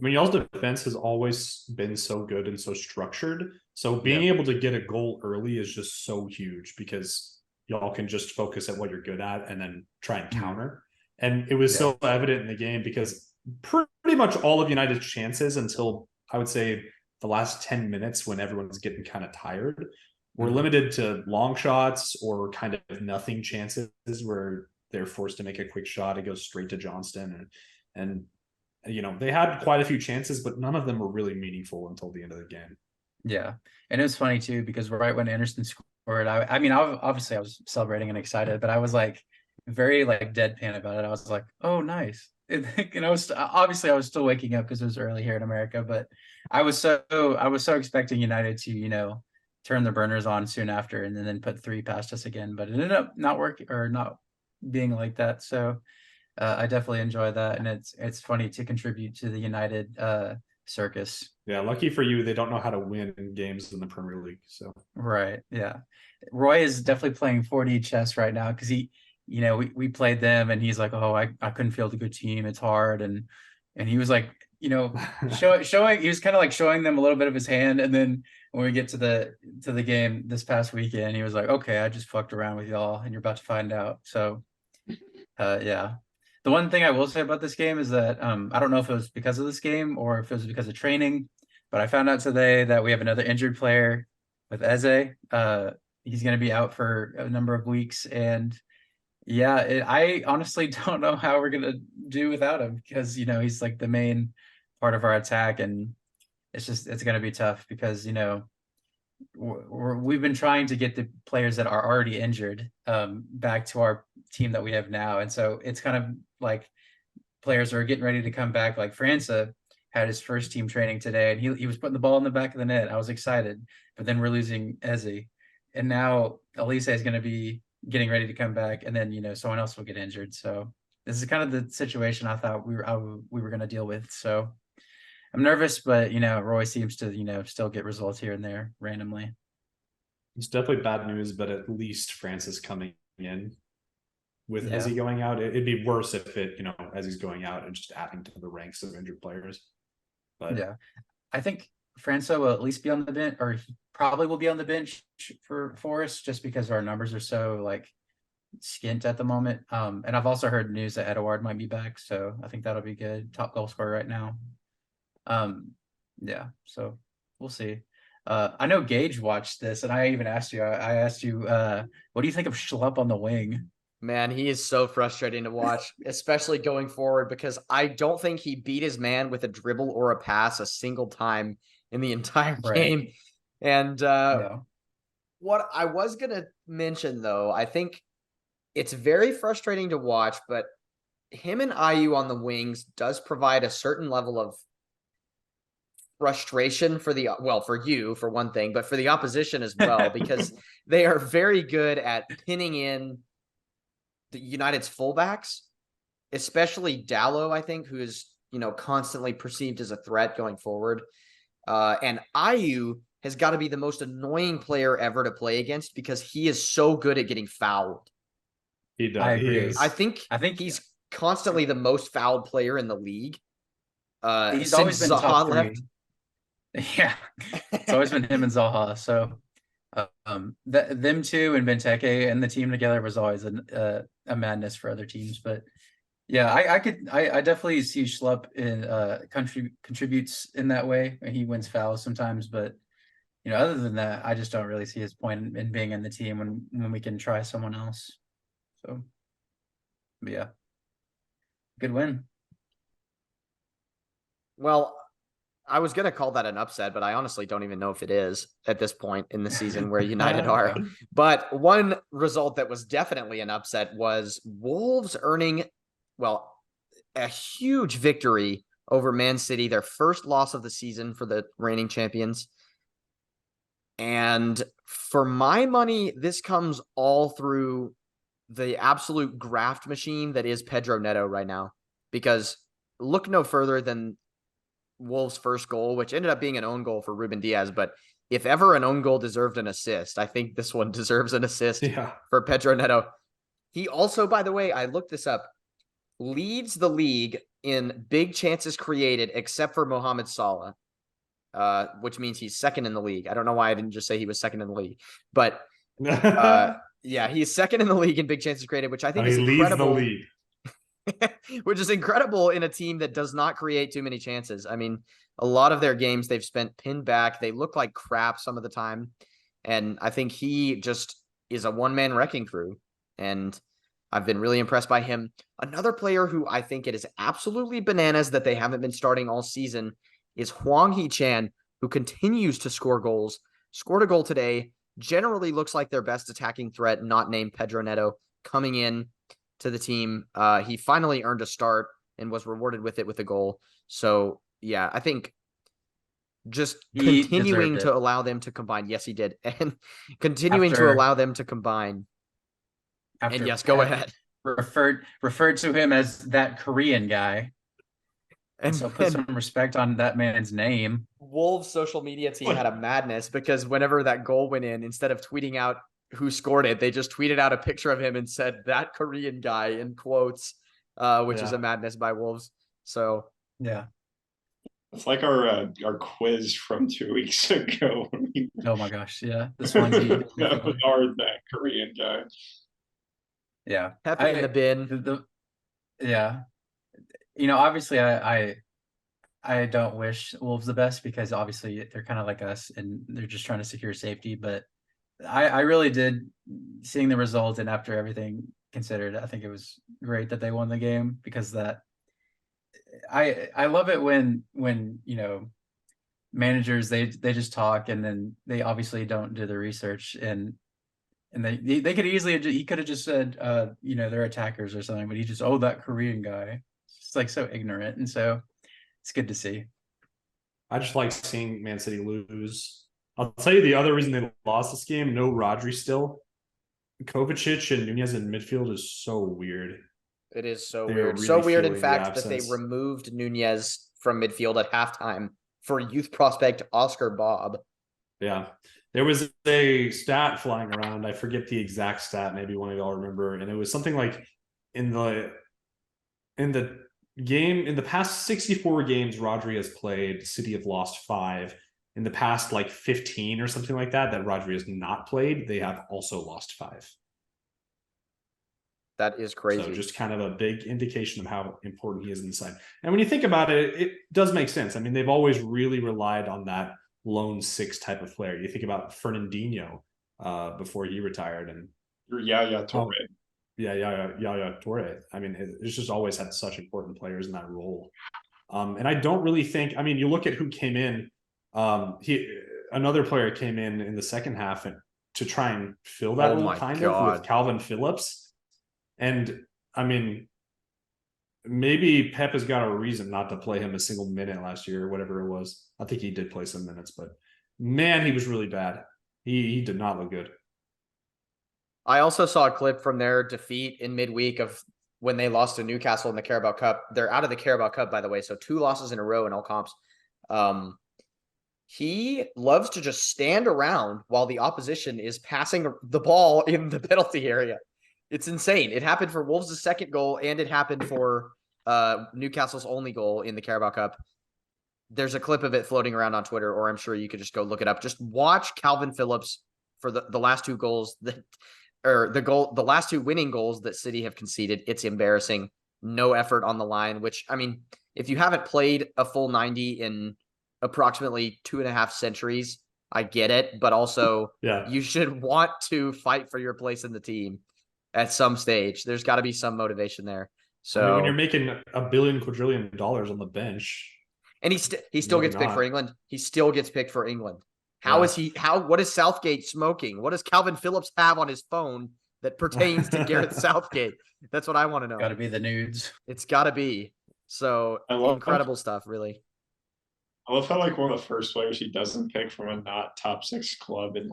I mean, y'all's defense has always been so good and so structured. So being able to get a goal early is just so huge because y'all can just focus at what you're good at and then try and counter. And it was so evident in the game because pretty much all of United's chances until I would say the last 10 minutes when everyone's getting kind of tired were limited to long shots or kind of nothing chances where they're forced to make a quick shot. It goes straight to Johnston. And they had quite a few chances, but none of them were really meaningful until the end of the game. Yeah. And it was funny too, because right when Anderson scored, I mean, obviously I was celebrating and excited, but I was like very like deadpan about it. I was like, oh, nice. And I was still waking up because it was early here in America, but I was so expecting United to, turn the burners on soon after and then put 3 past us again, but it ended up not working or not being like that. So I definitely enjoy that, and it's funny to contribute to the United circus. Yeah, lucky for you, they don't know how to win games in the Premier League. So Right. Yeah. Roy is definitely playing 4D chess right now because we played them and he's like, oh, I couldn't field a good team. It's hard. And he was like, showing he was kind of like showing them a little bit of his hand. And then when we get to the game this past weekend, he was like, okay, I just fucked around with y'all and you're about to find out. So yeah. The one thing I will say about this game is that I don't know if it was because of this game or if it was because of training, but I found out today that we have another injured player with Eze. He's going to be out for a number of weeks, and yeah, I honestly don't know how we're going to do without him because he's like the main part of our attack, and it's going to be tough because we've been trying to get the players that are already injured back to our team that we have now, and so it's kind of like players are getting ready to come back. Like França had his first team training today, and he was putting the ball in the back of the net. I was excited, but then we're losing Eze, and now Elise is going to be getting ready to come back, and then someone else will get injured. So this is kind of the situation I thought we were going to deal with. So I'm nervous, but Roy seems to still get results here and there randomly. it's definitely bad news, but at least France is coming in. With Eze going out, it'd be worse if as he's going out and just adding to the ranks of injured players. But yeah, I think França will at least be on the bench, or he probably will be on the bench for us, just because our numbers are so like skint at the moment. And I've also heard news that Edouard might be back, so I think that'll be good. Top goal scorer right now. Yeah, so we'll see. I know Gage watched this, and I even asked you. I asked you, what do you think of Schlupp on the wing? Man, he is so frustrating to watch, especially going forward, because I don't think he beat his man with a dribble or a pass a single time in the entire game. And what I was going to mention, though, I think it's very frustrating to watch, but him and IU on the wings does provide a certain level of frustration for you, for one thing, but for the opposition as well, because they are very good at pinning in the United's fullbacks, especially Dallo, I think, who is, constantly perceived as a threat going forward. And IU has got to be the most annoying player ever to play against because he is so good at getting fouled. He does. I agree. I think he's constantly the most fouled player in the league. He's always been top three. Left. Yeah, it's always been him and Zaha. So them two and Benteke and the team together was always a madness for other teams. But yeah, I definitely see Schlupp in contributes in that way, and he wins fouls sometimes. But other than that, I just don't really see his point in being in the team when we can try someone else. So, but yeah, good win. Well, I was going to call that an upset, but I honestly don't even know if it is at this point in the season where United are. But one result that was definitely an upset was Wolves earning, a huge victory over Man City, their first loss of the season for the reigning champions. And for my money, this comes all through the absolute graft machine that is Pedro Neto right now. Because look no further than Wolves' first goal, which ended up being an own goal for Ruben Diaz. But if ever an own goal deserved an assist, I think this one deserves an assist for Pedro Neto. He also, by the way, I looked this up, leads the league in big chances created, except for Mohamed Salah, which means he's second in the league. I don't know why I didn't just say he was second in the league, but yeah, he's second in the league in big chances created, which I think is incredible. Leads the league. Which is incredible in a team that does not create too many chances. I mean, a lot of their games they've spent pinned back. They look like crap some of the time. And I think he just is a one-man wrecking crew. And I've been really impressed by him. Another player who I think it is absolutely bananas that they haven't been starting all season is Hwang Hee-chan, who continues to score goals. Scored a goal today. Generally looks like their best attacking threat, not named Pedro Neto, coming in to the team. He finally earned a start and was rewarded with it with a goal. So yeah, I think just continuing to allow them to combine. Yes, he did. And continuing to allow them to combine. And yes, go ahead. referred to him as that Korean guy. And So put some respect on that man's name. Wolves social media team had a madness because whenever that goal went in, instead of tweeting out who scored it, they just tweeted out a picture of him and said that Korean guy in quotes, which is a madness by Wolves. So Yeah. It's like our quiz from 2 weeks ago. Oh my gosh. Yeah. The Swansea. That was that Korean guy. Yeah. happy in the bin. Yeah. Obviously I don't wish Wolves the best because obviously they're kind of like us and they're just trying to secure safety. But I really did, seeing the result and after everything considered, I think it was great that they won the game because I love it when managers they just talk and then they obviously don't do the research and they could easily, he could have just said they're attackers or something, but he just, that Korean guy. It's like so ignorant, and so it's good to see. I just like seeing Man City lose. I'll tell you the other reason they lost this game. No Rodri still. Kovacic and Nunez in midfield is so weird. It is so They're weird. really So weird, in feeling the fact, that they absence. removed Nunez from midfield at halftime for youth prospect Oscar Bob. Yeah. There was a stat flying around. I forget the exact stat. Maybe one of y'all remember. And it was something like in the game, in the past 64 games Rodri has played, City have lost 5. In the past 15 or something like that Rodri has not played, they have also lost 5. That is crazy. So just kind of a big indication of how important he is inside. And when you think about it, it does make sense. I mean, they've always really relied on that lone 6 type of player. You think about Fernandinho before he retired, and Yaya Toure. Yaya Toure. I mean, it's just always had such important players in that role. And I don't really think. I mean, you look at who came in. Another player came in the second half to try and fill that role, kind of, with Calvin Phillips. And I mean, maybe Pep has got a reason not to play him a single minute last year or whatever it was. I think he did play some minutes, but man, he was really bad. He did not look good. I also saw a clip from their defeat in midweek of when they lost to Newcastle in the Carabao Cup. They're out of the Carabao Cup, by the way, so 2 losses in a row in all comps. He loves to just stand around while the opposition is passing the ball in the penalty area. It's insane. It happened for Wolves' second goal, and it happened for Newcastle's only goal in the Carabao Cup. There's a clip of it floating around on Twitter, or I'm sure you could just go look it up. Just watch Calvin Phillips for the last 2 goals the last 2 winning goals that City have conceded. It's embarrassing. No effort on the line, which, I mean, if you haven't played a full 90 in approximately 2.5 centuries, I get it, but also you should want to fight for your place in the team at some stage. There's got to be some motivation there. So I mean, when you're making $1 billion quadrillion on the bench, and he still gets picked for England. He still gets picked for England. What is Southgate smoking? What does Calvin Phillips have on his phone that pertains to Gareth Southgate? That's what I want to know. Got to be the nudes. It's got to be. So incredible stuff, really. I love how one of the first players he doesn't pick from a not top 6 club in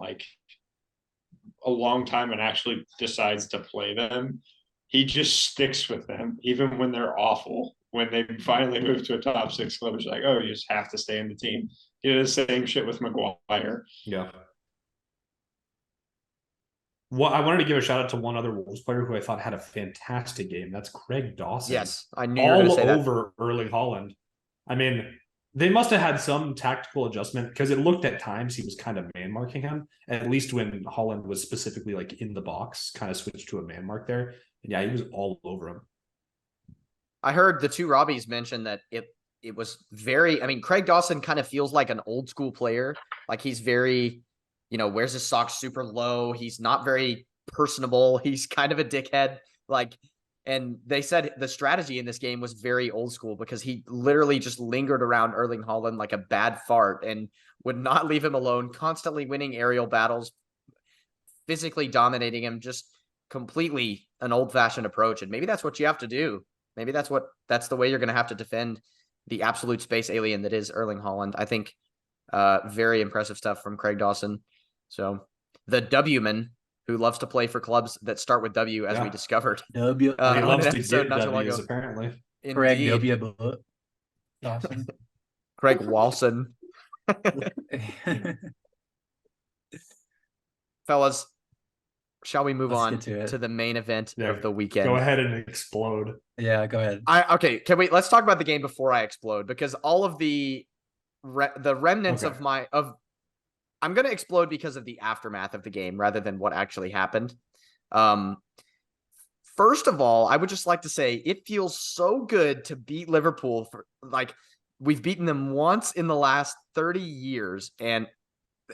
a long time and actually decides to play them. He just sticks with them even when they're awful. When they finally move to a top 6 club, it's you just have to stay in the team. He did the same shit with Maguire. Yeah. Well, I wanted to give a shout out to one other Wolves player who I thought had a fantastic game. That's Craig Dawson. Yes, I knew you were going to say that. All over Erling Haaland. I mean, they must have had some tactical adjustment because it looked at times he was kind of man marking him. At least when Haaland was specifically in the box, kind of switched to a man mark there. And yeah, he was all over him. I heard the 2 Robbies mention that it was very, I mean, Craig Dawson kind of feels like an old school player. He's very, wears his socks super low. He's not very personable. He's kind of a dickhead. And they said the strategy in this game was very old school because he literally just lingered around Erling Haaland like a bad fart and would not leave him alone, constantly winning aerial battles, physically dominating him, just completely an old-fashioned approach. And maybe that's what you have to do. Maybe that's the way you're going to have to defend the absolute space alien that is Erling Haaland. I think very impressive stuff from Craig Dawson. So the W-man who loves to play for clubs that start with W, as we Yeah. discovered W. And he on loves an to episode get not too long W's ago. apparently. Craig Indeed. W. Dawson. Craig Walson. Fellas, shall we move Let's on get to it. to the main event Yeah, of the weekend? Go ahead and explode. Yeah, go ahead. Okay, let's talk about the game before I explode, because all of the remnants Okay. of I'm going to explode because of the aftermath of the game rather than what actually happened. First of all, I would just like to say it feels so good to beat Liverpool for we've beaten them once in the last 30 years, and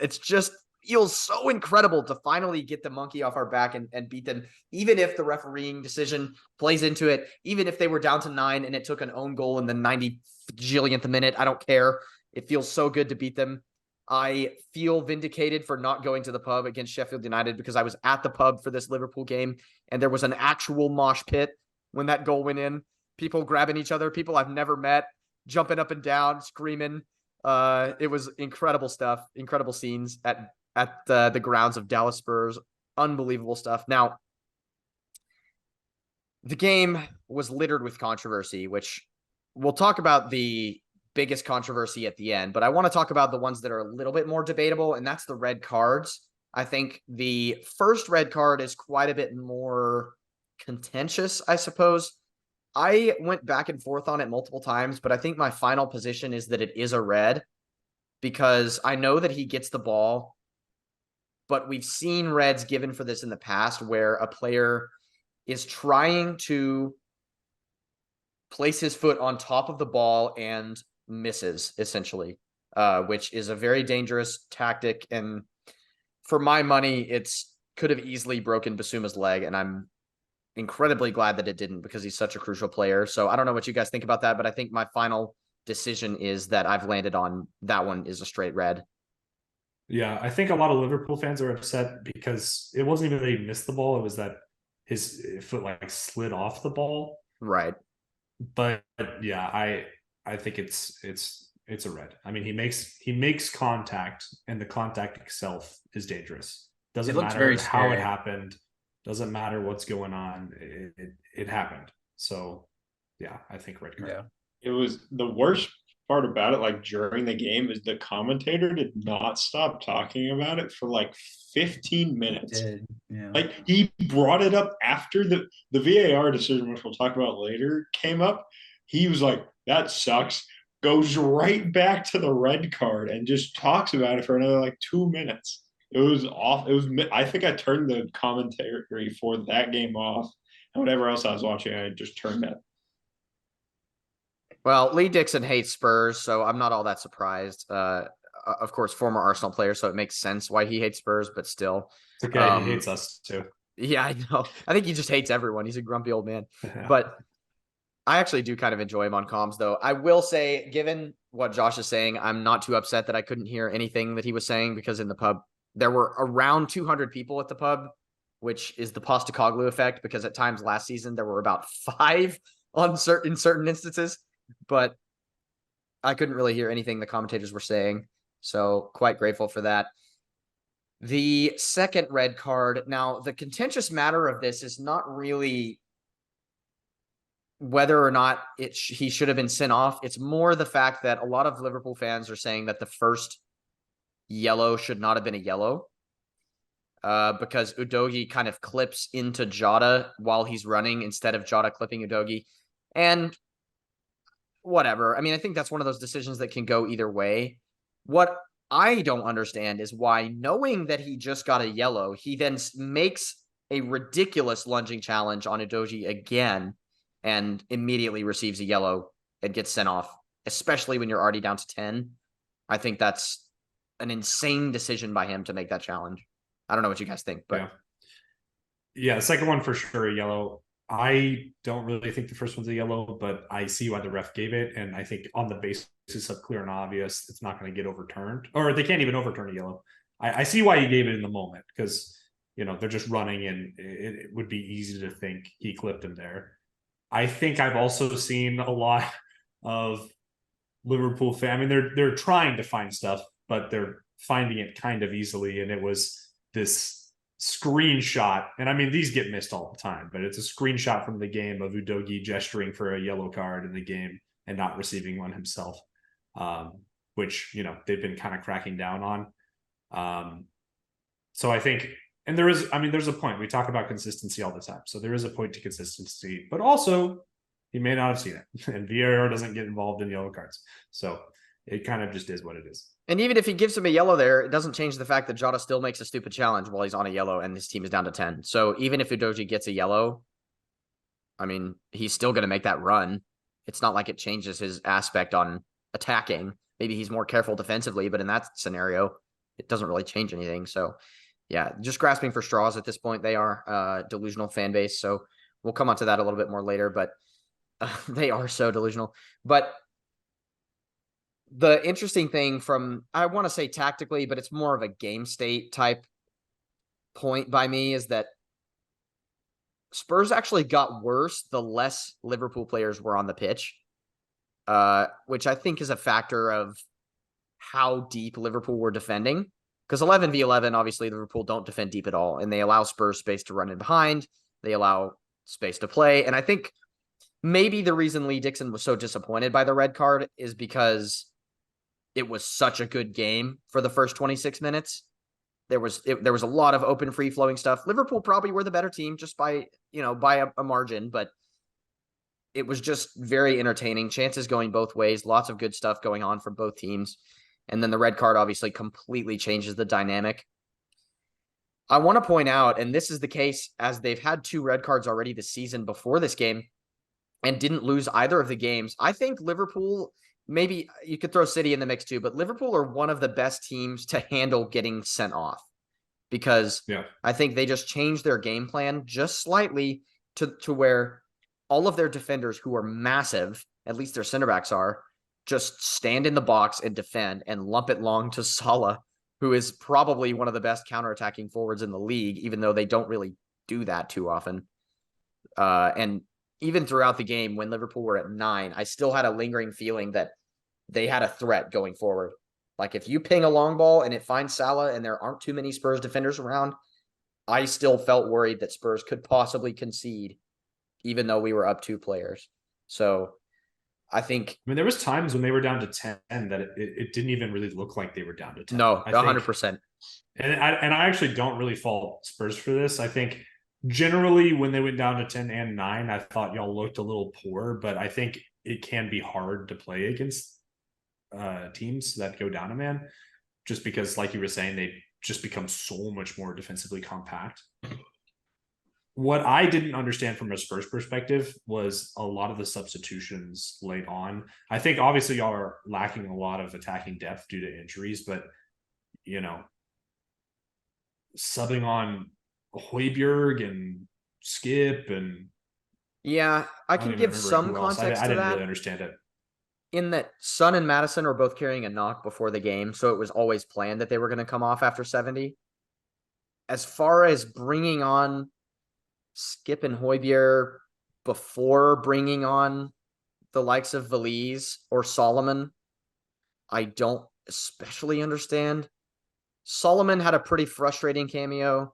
it's just feels so incredible to finally get the monkey off our back and beat them, even if the refereeing decision plays into it, even if they were down to 9 and it took an own goal in the 90th minute. I don't care. It feels so good to beat them. I feel vindicated for not going to the pub against Sheffield United, because I was at the pub for this Liverpool game and there was an actual mosh pit when that goal went in. People grabbing each other, people I've never met, jumping up and down, screaming. It was incredible stuff, incredible scenes at the grounds of Dallas Spurs. Unbelievable stuff. Now, the game was littered with controversy, which we'll talk about the biggest controversy at the end, but I want to talk about the ones that are a little bit more debatable, and that's the red cards. I think the first red card is quite a bit more contentious, I suppose. I went back and forth on it multiple times, but I think my final position is that it is a red, because I know that he gets the ball, but we've seen reds given for this in the past where a player is trying to place his foot on top of the ball and misses, essentially, which is a very dangerous tactic. And for my money, it's could have easily broken Basuma's leg, and I'm incredibly glad that it didn't, because he's such a crucial player. So I don't know what you guys think about that, but I think my final decision is that I've landed on that one is a straight red. Yeah, I think a lot of Liverpool fans are upset because it wasn't even that he missed the ball, it was that his foot slid off the ball. Right. But yeah, I think it's a red. I mean, he makes contact, and the contact itself is dangerous. Doesn't matter how it happened. Doesn't matter what's going on. It happened. So yeah, I think red card. Yeah. It was the worst part about it, during the game, is the commentator did not stop talking about it for 15 minutes. Yeah. He brought it up after the VAR decision, which we'll talk about later, came up. He was like, that sucks. Goes right back to the red card and just talks about it for another 2 minutes. It was off. It was. I think I turned the commentary for that game off, and whatever else I was watching, I just turned it. Well, Lee Dixon hates Spurs, so I'm not all that surprised. Of course, former Arsenal player, so it makes sense why he hates Spurs, but still. It's okay. He hates us too. Yeah, I know. I think he just hates everyone. He's a grumpy old man. But I actually do kind of enjoy him on comms, though. I will say, given what Josh is saying, I'm not too upset that I couldn't hear anything that he was saying, because in the pub, there were around 200 people at the pub, which is the Postecoglou effect, because at times last season, there were about 5 in certain instances. But I couldn't really hear anything the commentators were saying, so quite grateful for that. The second red card. Now, the contentious matter of this is not really whether or not he should have been sent off. It's more the fact that a lot of Liverpool fans are saying that the first yellow should not have been a yellow, because Udogie kind of clips into Jota while he's running instead of Jota clipping Udogie. And whatever. I mean, I think that's one of those decisions that can go either way. What I don't understand is why, knowing that he just got a yellow, he then makes a ridiculous lunging challenge on Udogie again and immediately receives a yellow and gets sent off, especially when you're already down to 10. I think that's an insane decision by him to make that challenge. I don't know what you guys think, but yeah, the second one for sure, a yellow. I don't really think the first one's a yellow, but I see why the ref gave it. And I think on the basis of clear and obvious, it's not going to get overturned, or they can't even overturn a yellow. I see why he gave it in the moment, because, they're just running, and it would be easy to think he clipped him there. I think I've also seen a lot of Liverpool fans. I mean, they're trying to find stuff, but they're finding it kind of easily. And it was this screenshot, and I mean these get missed all the time, but it's a screenshot from the game of Udogie gesturing for a yellow card in the game and not receiving one himself, which they've been kind of cracking down on. So I think, and there's a point. We talk about consistency all the time, so there is a point to consistency, but also he may not have seen it, and VAR doesn't get involved in yellow cards, so it kind of just is what it is. And even if he gives him a yellow there, it doesn't change the fact that Jota still makes a stupid challenge while he's on a yellow and his team is down to 10. So even if Udogie gets a yellow, I mean, he's still going to make that run. It's not like it changes his aspect on attacking. Maybe he's more careful defensively, but in that scenario, it doesn't really change anything. So yeah, just grasping for straws at this point. They are delusional fan base. So we'll come on to that a little bit more later, but they are so delusional. But the interesting thing from, I want to say tactically, but it's more of a game state type point by me, is that Spurs actually got worse the less Liverpool players were on the pitch, which I think is a factor of how deep Liverpool were defending. Because 11v11, obviously Liverpool don't defend deep at all, and they allow Spurs space to run in behind. They allow space to play. And I think maybe the reason Lee Dixon was so disappointed by the red card is because it was such a good game for the first 26 minutes. There was a lot of open, free flowing stuff. Liverpool probably were the better team just by a margin, but it was just very entertaining. Chances going both ways, lots of good stuff going on from both teams. And then the red card obviously completely changes the dynamic. I want to point out, and this is the case as they've had 2 red cards already this season before this game and didn't lose either of the games. I think Liverpool, maybe you could throw City in the mix too, but Liverpool are one of the best teams to handle getting sent off, because I think they just changed their game plan just slightly to where all of their defenders, who are massive, at least their center backs are, just stand in the box and defend and lump it long to Salah, who is probably one of the best counterattacking forwards in the league, even though they don't really do that too often. And even throughout the game, when Liverpool were at 9, I still had a lingering feeling that they had a threat going forward. Like if you ping a long ball and it finds Salah and there aren't too many Spurs defenders around, I still felt worried that Spurs could possibly concede, even though we were up 2 players. So I think, there was times when they were down to 10 that it didn't even really look like they were down to 10. No, 100%. And I actually don't really fault Spurs for this. I think generally when they went down to 10 and 9, I thought y'all looked a little poor, but I think it can be hard to play against teams that go down a man, just because, like you were saying, they just become so much more defensively compact. What I didn't understand from a Spurs perspective was a lot of the substitutions late on. I think obviously y'all are lacking a lot of attacking depth due to injuries, but subbing on Højbjerg and Skip and I can give some context I to didn't that. really understand it. In that Son and Madison were both carrying a knock before the game, so it was always planned that they were going to come off after 70. As far as bringing on Skip and Højbjerg before bringing on the likes of Valise or Solomon, I don't especially understand. Solomon had a pretty frustrating cameo.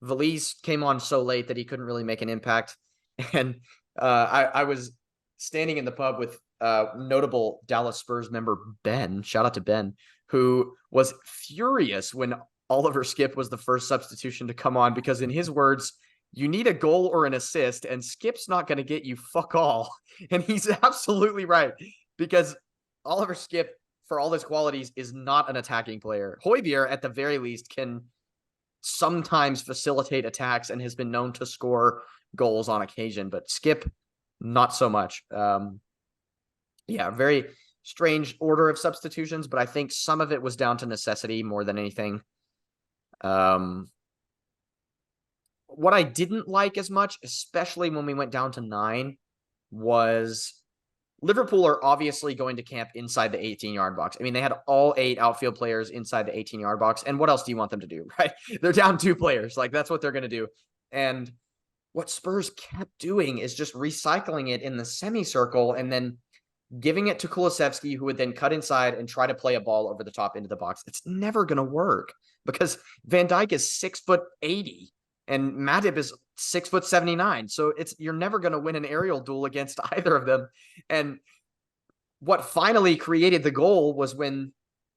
Valise came on so late that he couldn't really make an impact. And I was standing in the pub with notable Dallas Spurs member Ben, shout out to Ben, who was furious when Oliver Skip was the first substitution to come on, because in his words, you need a goal or an assist, and Skip's not going to get you fuck all. And he's absolutely right, because Oliver Skip, for all his qualities, is not an attacking player. Højbjerg, at the very least, can sometimes facilitate attacks and has been known to score goals on occasion, but Skip, not so much. Very strange order of substitutions, but I think some of it was down to necessity more than anything. What I didn't like as much, especially when we went down to 9, was Liverpool are obviously going to camp inside the 18-yard box. I mean, they had all 8 outfield players inside the 18-yard box, and what else do you want them to do, right? They're down 2 players. Like, that's what they're going to do. And what Spurs kept doing is just recycling it in the semicircle and then giving it to Kulusevski, who would then cut inside and try to play a ball over the top into the box. It's never going to work because Van Dijk is 6'80" and Matip is 6'79". So you're never going to win an aerial duel against either of them. And what finally created the goal was when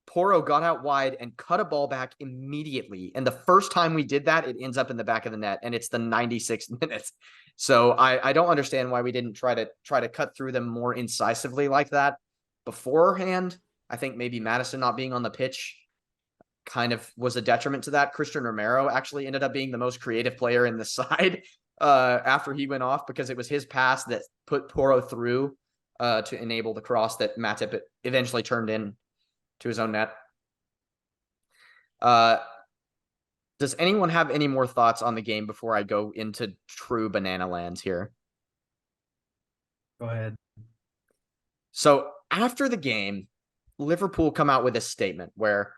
Porro got out wide and cut a ball back immediately. And the first time we did that, it ends up in the back of the net, and it's the 96th minute. So I don't understand why we didn't try to cut through them more incisively like that beforehand. I think maybe Madison not being on the pitch kind of was a detriment to that. Christian Romero actually ended up being the most creative player in the side after he went off, because it was his pass that put Porro through to enable the cross that Matip eventually turned in to his own net. Does anyone have any more thoughts on the game before I go into true banana lands here? Go ahead. So after the game, Liverpool come out with a statement where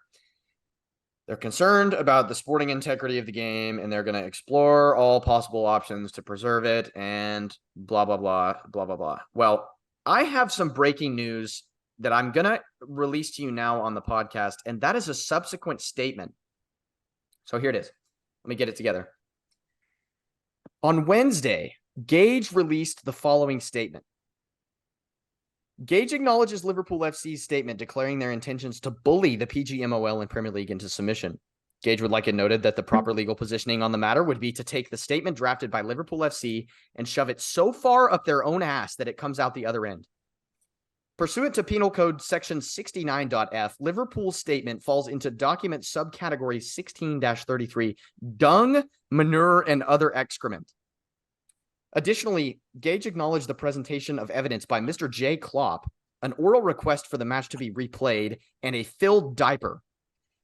they're concerned about the sporting integrity of the game and they're going to explore all possible options to preserve it and blah, blah, blah, blah, blah, blah. Well, I have some breaking news that I'm going to release to you now on the podcast, and that is a subsequent statement. So here it is. Let me get it together. On Wednesday, Gage released the following statement. Gage acknowledges Liverpool FC's statement declaring their intentions to bully the PGMOL and Premier League into submission. Gage would like it noted that the proper legal positioning on the matter would be to take the statement drafted by Liverpool FC and shove it so far up their own ass that it comes out the other end. Pursuant to Penal Code Section 69.f, Liverpool's statement falls into document subcategory 16-33, dung, manure, and other excrement. Additionally, Gage acknowledged the presentation of evidence by Mr. J. Klopp, an oral request for the match to be replayed, and a filled diaper.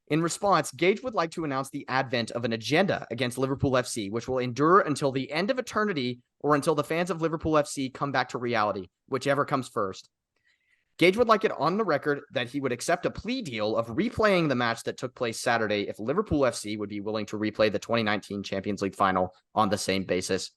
In response, Gage would like to announce the advent of an agenda against Liverpool FC, which will endure until the end of eternity or until the fans of Liverpool FC come back to reality, whichever comes first. Gage would like it on the record that he would accept a plea deal of replaying the match that took place Saturday if Liverpool FC would be willing to replay the 2019 Champions League final on the same basis.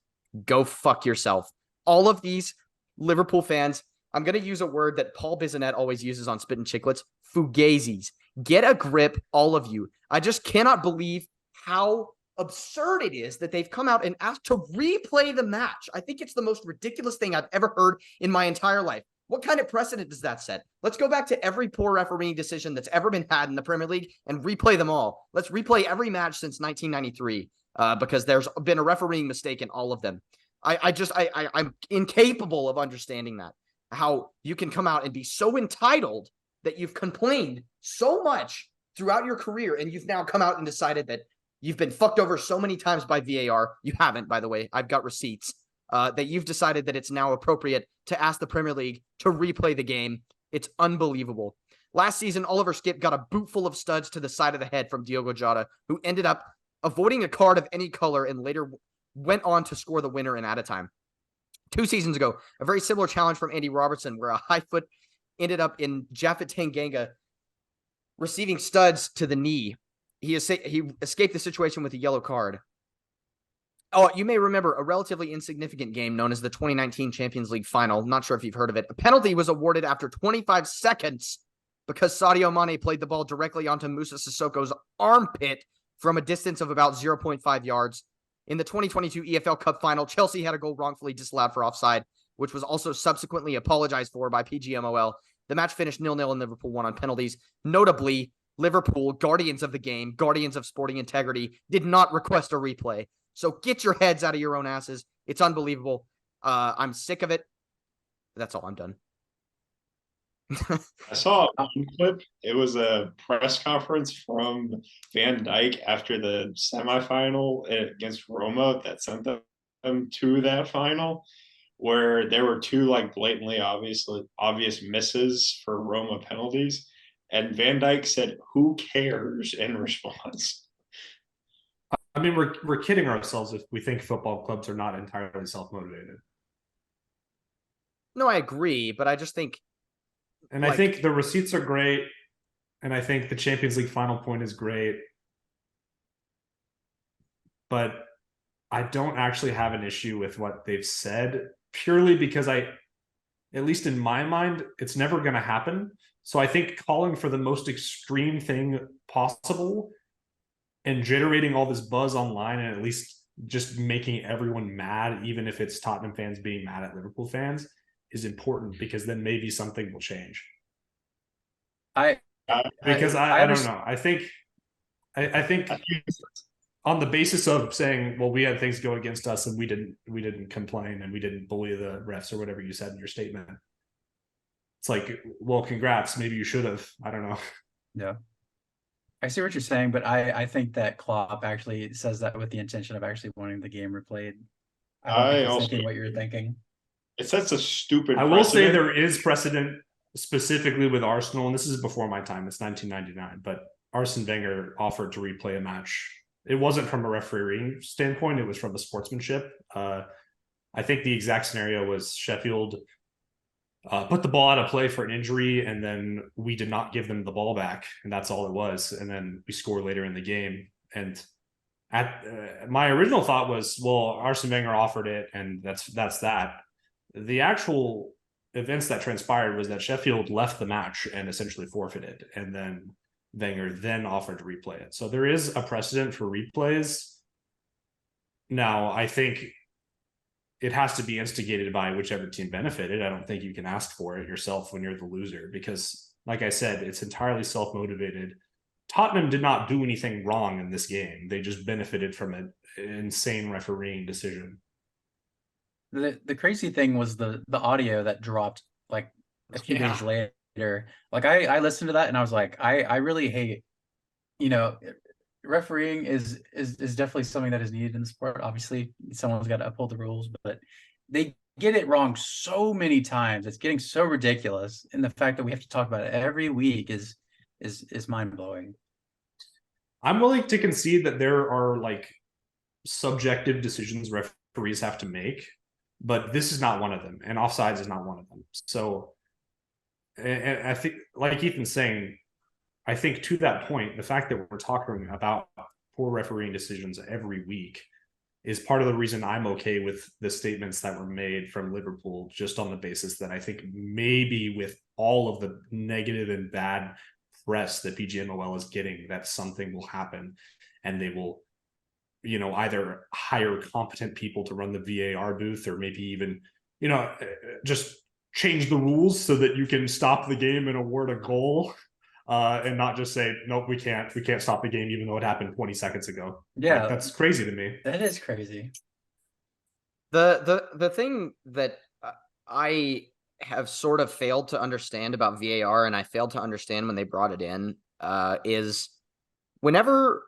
Go fuck yourself. All of these Liverpool fans, I'm going to use a word that Paul Bisonet always uses on Spit and Chicklets, fugazis. Get a grip, all of you. I just cannot believe how absurd it is that they've come out and asked to replay the match. I think it's the most ridiculous thing I've ever heard in my entire life. What kind of precedent does that set? Let's go back to every poor refereeing decision that's ever been had in the Premier League and replay them all. Let's replay every match since 1993 because there's been a refereeing mistake in all of them. I'm incapable of understanding that. How you can come out and be so entitled that you've complained so much throughout your career and you've now come out and decided that you've been fucked over so many times by VAR. You haven't, by the way. I've got receipts. That you've decided that it's now appropriate to ask the Premier League to replay the game. It's unbelievable. Last season, Oliver Skipp got a boot full of studs to the side of the head from Diogo Jota, who ended up avoiding a card of any color and later went on to score the winner in added time. 2 seasons ago, a very similar challenge from Andy Robertson, where a high foot ended up in Japhet Tanganga receiving studs to the knee. He escaped the situation with a yellow card. Oh, you may remember a relatively insignificant game known as the 2019 Champions League final. Not sure if you've heard of it. A penalty was awarded after 25 seconds because Sadio Mane played the ball directly onto Moussa Sissoko's armpit from a distance of about 0.5 yards. In the 2022 EFL Cup final, Chelsea had a goal wrongfully disallowed for offside, which was also subsequently apologized for by PGMOL. The match finished 0-0 and Liverpool won on penalties. Notably, Liverpool, guardians of the game, guardians of sporting integrity, did not request a replay. So get your heads out of your own asses. It's unbelievable. I'm sick of it. That's all. I'm done. I saw a clip. It was a press conference from Van Dijk after the semifinal against Roma that sent them to that final, where there were 2 like blatantly obvious misses for Roma penalties. And Van Dijk said, "Who cares?" in response. I mean, we're kidding ourselves if we think football clubs are not entirely self-motivated. No, I agree, but I just think... And I think the receipts are great, and I think the Champions League final point is great. But I don't actually have an issue with what they've said, purely because at least in my mind, it's never going to happen. So I think calling for the most extreme thing possible and generating all this buzz online, and at least just making everyone mad, even if it's Tottenham fans being mad at Liverpool fans, is important, because then maybe something will change. I Because I don't know. I think I on the basis of saying, well, we had things go against us and we didn't complain and we didn't bully the refs or whatever you said in your statement. It's like, well, congrats. Maybe you should have. I don't know. Yeah. I see what you're saying, but I think that Klopp actually says that with the intention of actually wanting the game replayed. I don't think he's also thinking what you're thinking. It sets a stupid I will say precedent. there is precedent specifically with Arsenal, and this is before my time. It's 1999, but Arsene Wenger offered to replay a match. It wasn't from a refereeing standpoint; it was from the sportsmanship. I think the exact scenario was Sheffield put the ball out of play for an injury, and then we did not give them the ball back, and that's all it was. And then we score later in the game. And my original thought was, well, Arsene Wenger offered it, and that's that. The actual events that transpired was that Sheffield left the match and essentially forfeited, and then Wenger then offered to replay it. So there is a precedent for replays. Now, I think it has to be instigated by whichever team benefited. I don't think you can ask for it yourself when you're the loser, because, like I said, it's entirely self-motivated. Tottenham did not do anything wrong in this game. They just benefited from an insane refereeing decision. The crazy thing was the audio that dropped like a few days later. Like I listened to that and I was like, I really hate, refereeing is definitely something that is needed in the sport. Obviously, someone's got to uphold the rules, but they get it wrong so many times. It's getting so ridiculous, and the fact that we have to talk about it every week is mind blowing. I'm willing to concede that there are like subjective decisions referees have to make, but this is not one of them, and offsides is not one of them. So, and I think, like Ethan's saying, I think to that point, the fact that we're talking about poor refereeing decisions every week is part of the reason I'm okay with the statements that were made from Liverpool, just on the basis that I think maybe with all of the negative and bad press that PGMOL is getting, that something will happen and they will, either hire competent people to run the VAR booth, or maybe even, just change the rules so that you can stop the game and award a goal. And not just say, nope, we can't stop the game, even though it happened 20 seconds ago. Yeah, like, that's crazy to me. That is crazy. The thing that I have sort of failed to understand about VAR, and I failed to understand when they brought it in, is whenever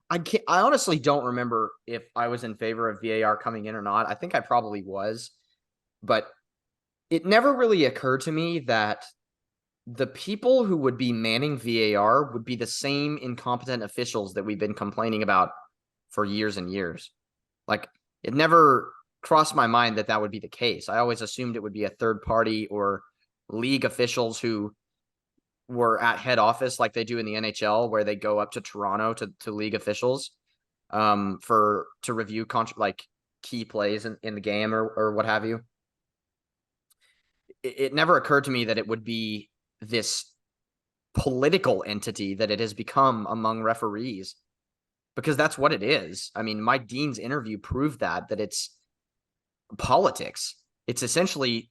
I honestly don't remember if I was in favor of VAR coming in or not. I think I probably was, but it never really occurred to me that the people who would be manning VAR would be the same incompetent officials that we've been complaining about for years and years. Like, it never crossed my mind that would be the case. I always assumed it would be a third party or league officials who were at head office, like they do in the NHL, where they go up to Toronto to league officials to review like key plays in the game or what have you. It never occurred to me that it would be this political entity that it has become among referees, because that's what it is. I mean, Mike Dean's interview proved that it's politics. It's essentially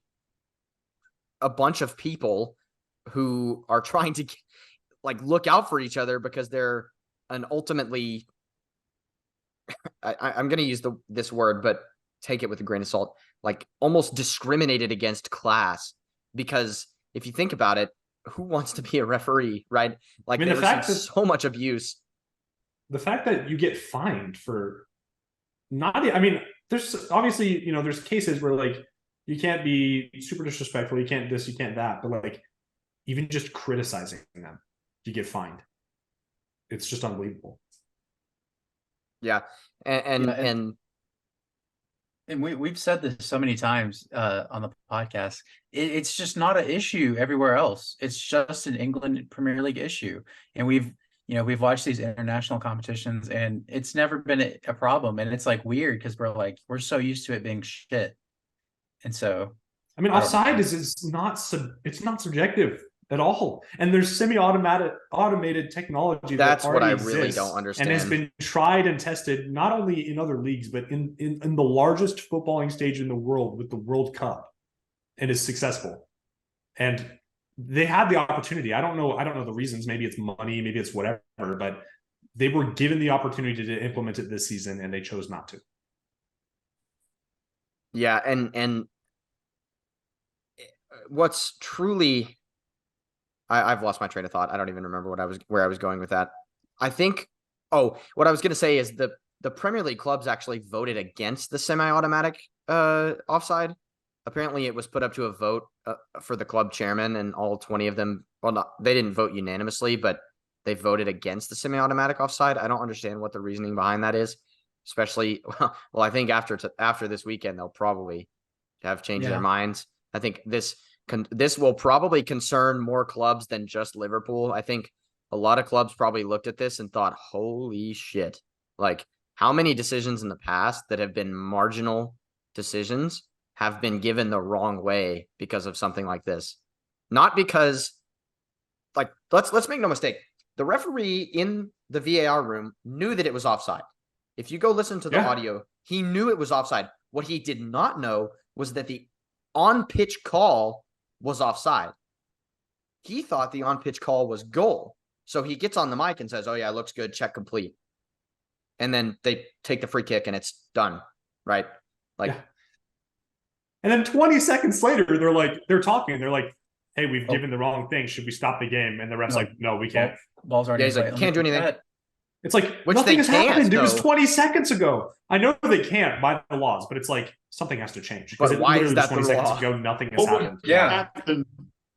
a bunch of people who are trying to look out for each other because they're ultimately I'm going to use this word, but take it with a grain of salt, like almost discriminated against class. Because if you think about it, who wants to be a referee, right? Like, the fact that so much abuse. The fact that you get fined for there's obviously, there's cases where like you can't be super disrespectful, you can't this, you can't that, but like even just criticizing them, you get fined. It's just unbelievable. Yeah. And we've said this so many times on the podcast. It's just not an issue everywhere else. It's just an England Premier League issue. And we've watched these international competitions and it's never been a problem. And it's like weird because we're so used to it being shit. And so I mean, I don't offside know. is not it's not subjective at all. And there's automated technology that That's what I already really don't exists and has understand. been tried and tested not only in other leagues, but in the largest footballing stage in the world with the World Cup, and is successful. And they had the opportunity. I don't know the reasons. Maybe it's money, maybe it's whatever, but they were given the opportunity to implement it this season and they chose not to. Yeah, and what's truly I've lost my train of thought. I don't even remember where I was going with that. I think what I was gonna say is the Premier League clubs actually voted against the semi-automatic offside. Apparently it was put up to a vote for the club chairman, and all 20 of them, they didn't vote unanimously, but they voted against the semi-automatic offside. I don't understand what the reasoning behind that is, especially well, I think after this weekend they'll probably have changed their minds. I think this will probably concern more clubs than just Liverpool. I think a lot of clubs probably looked at this and thought, holy shit, like how many decisions in the past that have been marginal decisions have been given the wrong way because of something like this. Not because, like, let's make no mistake, the referee in the VAR room knew that it was offside. If you go listen to the audio, he knew it was offside. What he did not know was that the on-pitch call was offside. He thought the on-pitch call was goal. So he gets on the mic and says, oh yeah, looks good, check complete. And then they take the free kick and it's done, right? Like, and then 20 seconds later, they're talking. They're like, hey, we've given the wrong thing. Should we stop the game? And the ref's like, no, we can't. Ball's already he's like, can't do anything. It's like, Which nothing has happened. though. It was 20 seconds ago. I know they can't by the laws, but it's like, something has to change. But Because why is that 20 the seconds law? ago, nothing has happened.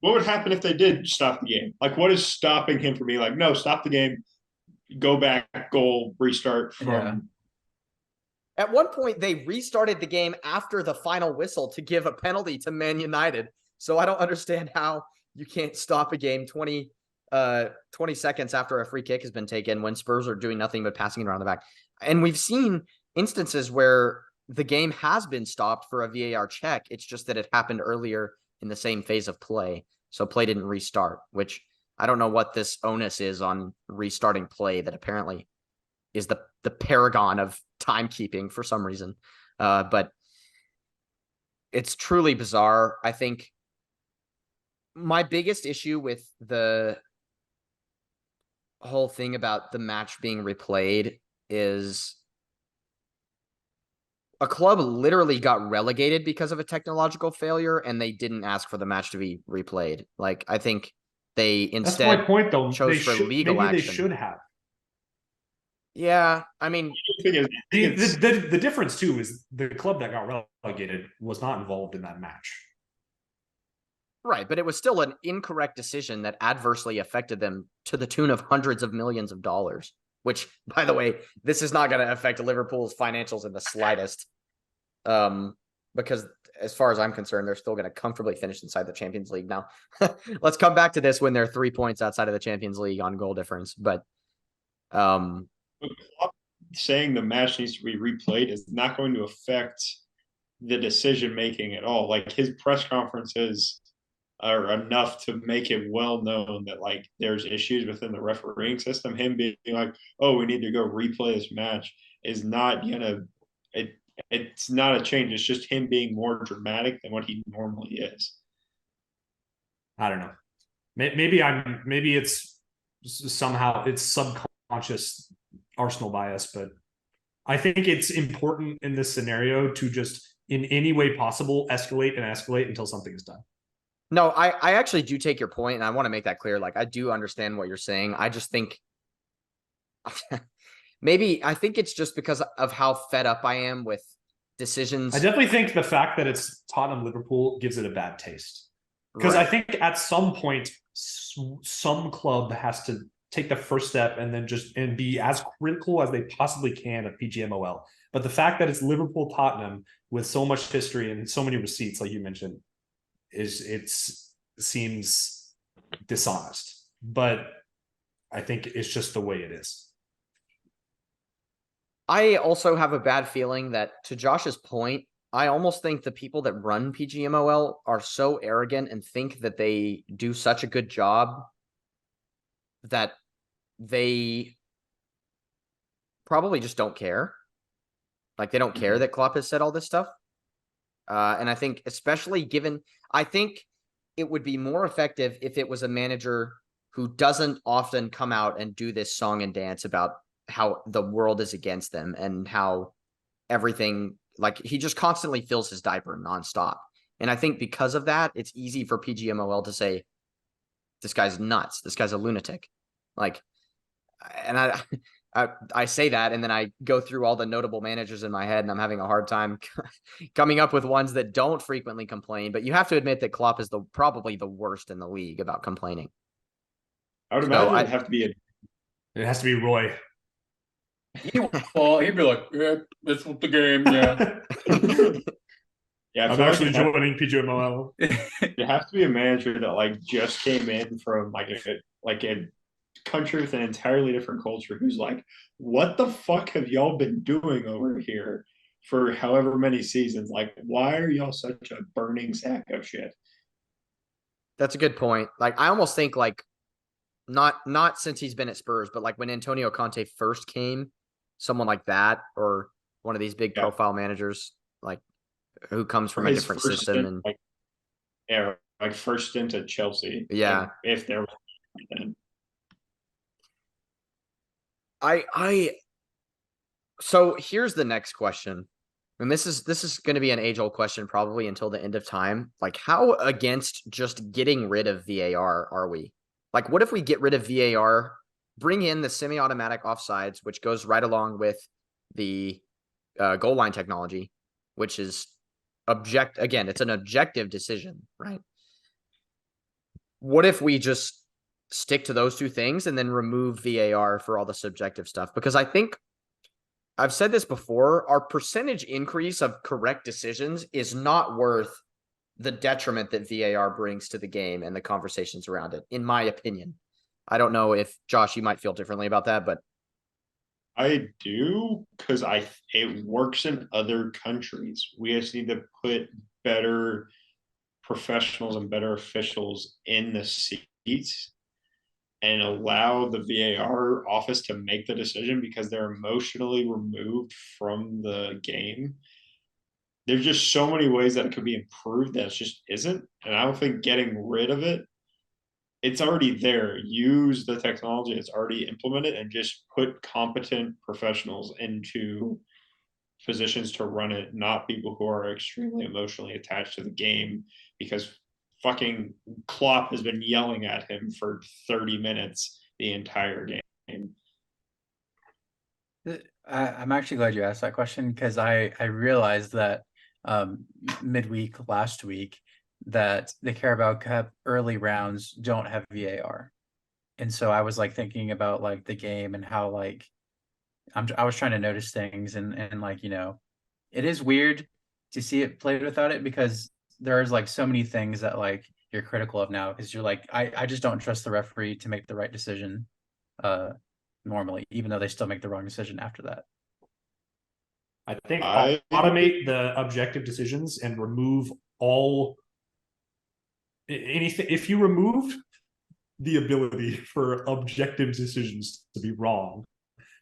What would happen if they did stop the game? Like, what is stopping him from being like, no, stop the game, go back, goal, restart from... At one point, they restarted the game after the final whistle to give a penalty to Man United. So I don't understand how you can't stop a game 20 seconds after a free kick has been taken when Spurs are doing nothing but passing it around the back. And we've seen instances where the game has been stopped for a VAR check. It's just that it happened earlier in the same phase of play. So play didn't restart, which I don't know what this onus is on restarting play that apparently is the paragon of timekeeping for some reason. But it's truly bizarre. I think my biggest issue with the whole thing about the match being replayed is a club literally got relegated because of a technological failure, and they didn't ask for the match to be replayed. Like, I think they instead That's my point, though. chose for legal action. They should have. Yeah, I mean, the difference too is the club that got relegated was not involved in that match. Right, but it was still an incorrect decision that adversely affected them to the tune of hundreds of millions of dollars, which, by the way, this is not going to affect Liverpool's financials in the slightest. Because as far as I'm concerned, they're still going to comfortably finish inside the Champions League. Now, let's come back to this when they're 3 points outside of the Champions League on goal difference. But saying the match needs to be replayed is not going to affect the decision making at all. Like, his press conferences are enough to make it well known that, like, there's issues within the refereeing system. Him being like, oh, we need to go replay this match is not gonna it's not a change. It's just him being more dramatic than what he normally is. I don't know. Maybe it's somehow it's subconscious Arsenal bias, but I think it's important in this scenario to just in any way possible escalate until something is done. No, I actually do take your point, and I want to make that clear. Like, I do understand what you're saying. I just think I think it's just because of how fed up I am with decisions. I definitely think the fact that it's Tottenham Liverpool gives it a bad taste. Because I think at some point, some club has to take the first step and then and be as critical as they possibly can of PGMOL. But the fact that it's Liverpool Tottenham with so much history and so many receipts, like you mentioned, seems dishonest. But I think it's just the way it is. I also have a bad feeling that, to Josh's point, I almost think the people that run PGMOL are so arrogant and think that they do such a good job that they probably just don't care. Like, they don't care Mhm. that Klopp has said all this stuff. And I think, especially given, I think it would be more effective if it was a manager who doesn't often come out and do this song and dance about how the world is against them and how everything, like, he just constantly fills his diaper nonstop. And I think because of that, it's easy for PGMOL to say, this guy's nuts. This guy's a lunatic. Like, and I say that, and then I go through all the notable managers in my head, and I'm having a hard time coming up with ones that don't frequently complain. But you have to admit that Klopp is probably the worst in the league about complaining. I would So imagine it'd have to be a It has to be Roy. Well, he'd be like, yeah, that's what the game, yeah. yeah. I I'm feel like actually joining PGMOL. it has to be a manager that like just came in from like a country with an entirely different culture who's like, what the fuck have y'all been doing over here for however many seasons? Like, why are y'all such a burning sack of shit? That's a good point. Like, I almost think like not since he's been at Spurs, but like when Antonio Conte first came, someone like that, or one of these big Yeah. profile managers, like who comes For from a his different first system, stint, and like first stint at Chelsea. Yeah. like, if there was then. I so here's the next question. And this is going to be an age-old question probably until the end of time. Like, how against just getting rid of VAR are we? Like, what if we get rid of VAR, bring in the semi-automatic offsides, which goes right along with the goal line technology, which is it's an objective decision, right? What if we just stick to those two things and then remove VAR for all the subjective stuff? Because I think I've said this before, our percentage increase of correct decisions is not worth the detriment that VAR brings to the game and the conversations around it, in my opinion. I don't know if, Josh, you might feel differently about that, but I do because it works in other countries. We just need to put better professionals and better officials in the seats and allow the VAR office to make the decision because they're emotionally removed from the game. There's just so many ways that it could be improved that it just isn't. And I don't think getting rid of it, it's already there. Use the technology that's already implemented and just put competent professionals into positions to run it, not people who are extremely emotionally attached to the game because fucking Klopp has been yelling at him for 30 minutes the entire game. I'm actually glad you asked that question because I realized that midweek last week that the Carabao Cup early rounds don't have VAR. And so I was like thinking about like the game and how like I was trying to notice things and like, you know, it is weird to see it played without it because there's like so many things that like you're critical of now because you're like I just don't trust the referee to make the right decision normally, even though they still make the wrong decision after that. I think I- automate the objective decisions and remove all anything. If you remove the ability for objective decisions to be wrong,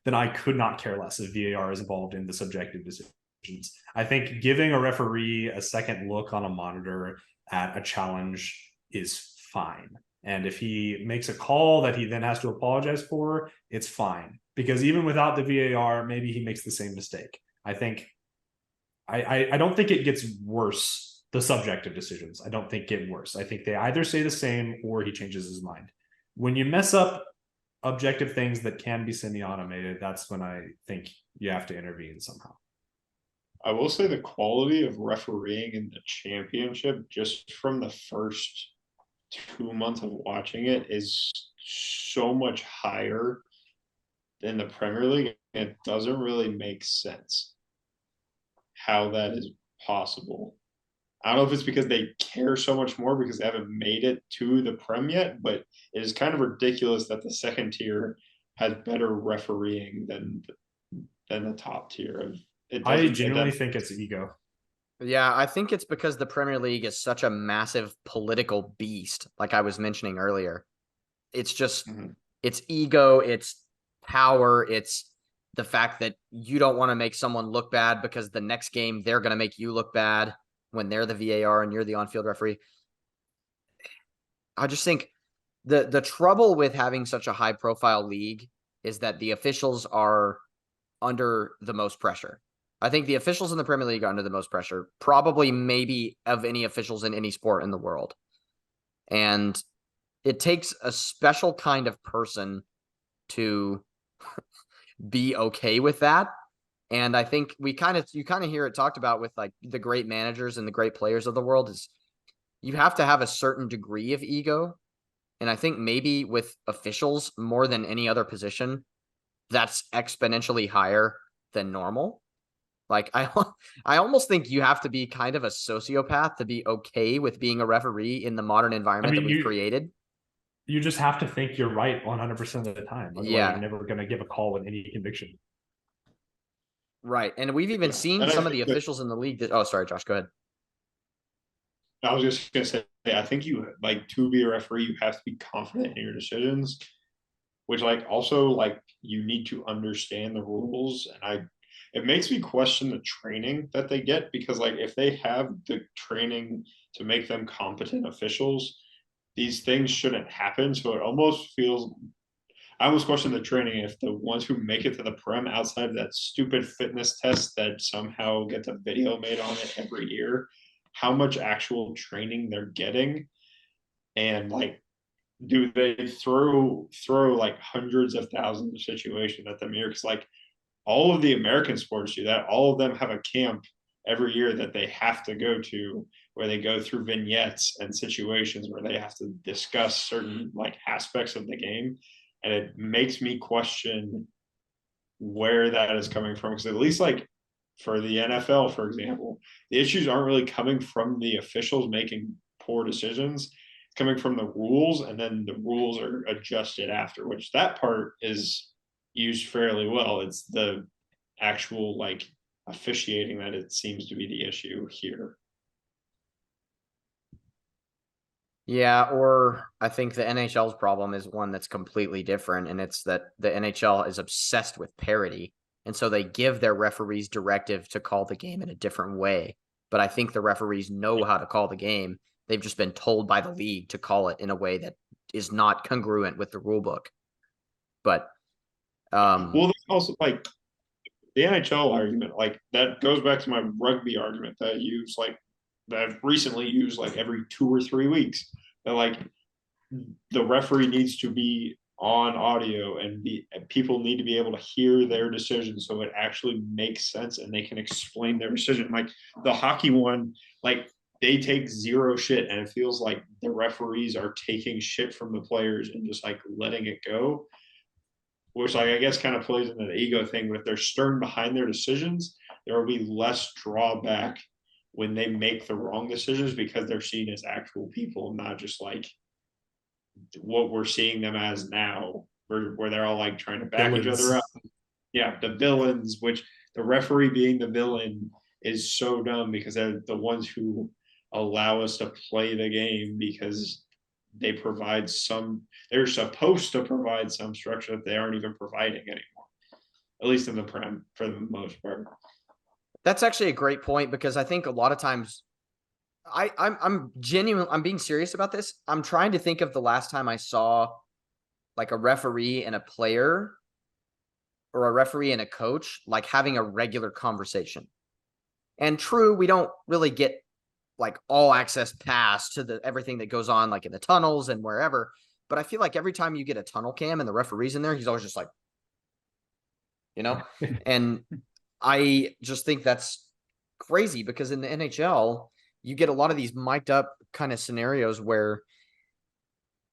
then I could not care less if VAR is involved in the subjective decisions. I think giving a referee a second look on a monitor at a challenge is fine. And if he makes a call that he then has to apologize for, it's fine. Because even without the VAR, maybe he makes the same mistake. I think I don't think it gets worse, the subjective decisions. I don't think get worse. I think they either say the same or he changes his mind. When you mess up objective things that can be semi-automated, that's when I think you have to intervene somehow. I will say the quality of refereeing in the championship, just from the first 2 months of watching it, is so much higher than the Premier League. It doesn't really make sense how that is possible. I don't know if it's because they care so much more because they haven't made it to the Prem yet, but it is kind of ridiculous that the second tier has better refereeing than the top tier. I genuinely think it's ego. Yeah, I think it's because the Premier League is such a massive political beast, like I was mentioning earlier. It's just it's ego, it's power, it's the fact that you don't want to make someone look bad because the next game they're going to make you look bad when they're the VAR and you're the on-field referee. I just think the trouble with having such a high profile league is that the officials are under the most pressure. I think the officials in the Premier League are under the most pressure, probably maybe of any officials in any sport in the world. And it takes a special kind of person to be okay with that. And I think you kind of hear it talked about with like the great managers and the great players of the world is you have to have a certain degree of ego. And I think maybe with officials more than any other position, that's exponentially higher than normal. Like I almost think you have to be kind of a sociopath to be okay with being a referee in the modern environment that we've created. You just have to think you're right 100% of the time. Otherwise, you're never going to give a call with any conviction. Right. And we've even seen some of the officials in the league that, oh, sorry, Josh, go ahead. I was just going to say, I think you, like, to be a referee, you have to be confident in your decisions, which, like, also, like, you need to understand the rules. And it makes me question the training that they get, because, like, if they have the training to make them competent officials, these things shouldn't happen. So it almost feels, I almost question the training if the ones who make it to the Prem outside of that stupid fitness test that somehow gets a video made on it every year, how much actual training they're getting. And, like, do they throw like hundreds of thousands of situations at the mirror? Because, like, all of the American sports do that. All of them have a camp every year that they have to go to, where they go through vignettes and situations where they have to discuss certain, like, aspects of the game. And it makes me question where that is coming from. Because at least, like, for the NFL, for example, the issues aren't really coming from the officials making poor decisions. It's coming from the rules, and then the rules are adjusted after, which that part is used fairly well. It's the actual, like, officiating that it seems to be the issue here. Yeah, or I think the NHL's problem is one that's completely different, and it's that the NHL is obsessed with parity, and so they give their referees directive to call the game in a different way. But I think the referees know how to call the game. They've just been told by the league to call it in a way that is not congruent with the rule book. But well, there's also, like, the NHL argument, like, that goes back to my rugby argument that I use, like, that I've recently used, like, every 2 or 3 weeks. That, like, the referee needs to be on audio, and people need to be able to hear their decision so it actually makes sense and they can explain their decision. Like, the hockey one, like, they take zero shit, and it feels like the referees are taking shit from the players and just, like, letting it go, which, like, I guess kind of plays into the ego thing. But if they're stern behind their decisions, there will be less drawback when they make the wrong decisions, because they're seen as actual people, not just, like, what we're seeing them as now, where they're all, like, trying to back each other up. Yeah, the villains, which the referee being the villain is so dumb, because they're the ones who allow us to play the game, because they're supposed to provide some structure that they aren't even providing anymore, at least in the Prem for the most part. That's actually a great point, because I think a lot of times I'm genuine. I'm being serious about this. I'm trying to think of the last time I saw, like, a referee and a player, or a referee and a coach, like, having a regular conversation. And true, we don't really get, like, all access pass to everything that goes on, like, in the tunnels and wherever. But I feel like every time you get a tunnel cam and the referee's in there, he's always just like, and I just think that's crazy, because in the NHL, you get a lot of these mic'd up kind of scenarios where,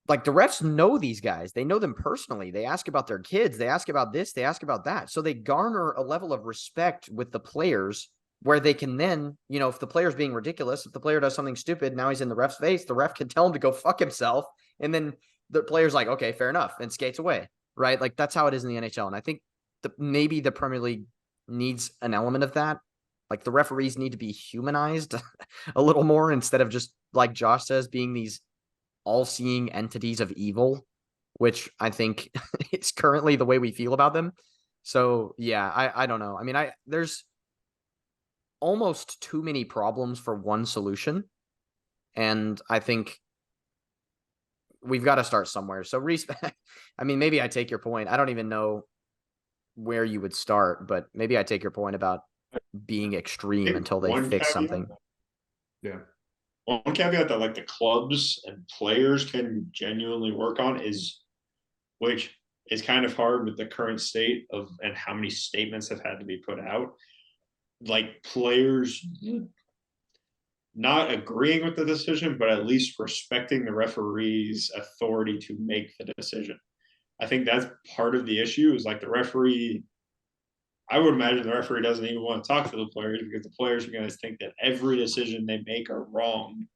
like, the refs know these guys. They know them personally. They ask about their kids. They ask about this. They ask about that. So they garner a level of respect with the players, where they can then, if the player's being ridiculous, if the player does something stupid, now he's in the ref's face, the ref can tell him to go fuck himself. And then the player's like, okay, fair enough, and skates away. Right? Like, that's how it is in the NHL. And I think maybe the Premier League needs an element of that. Like the referees need to be humanized a little more instead of just, like Josh says, being these all-seeing entities of evil, which I think it's currently the way we feel about them. So yeah, I don't know. I mean, there's almost too many problems for one solution. And I think we've got to start somewhere. So Reese, I mean, maybe I take your point. I don't even know where you would start, but maybe I take your point about being extreme until they One fix caveat. something. Yeah. One caveat that like the clubs and players can genuinely work on is, which is kind of hard with the current state of and how many statements have had to be put out. Like players not agreeing with the decision, but at least respecting the referee's authority to make the decision. I think that's part of the issue is like the referee. I would imagine the referee doesn't even want to talk to the players because the players are going to think that every decision they make are wrong,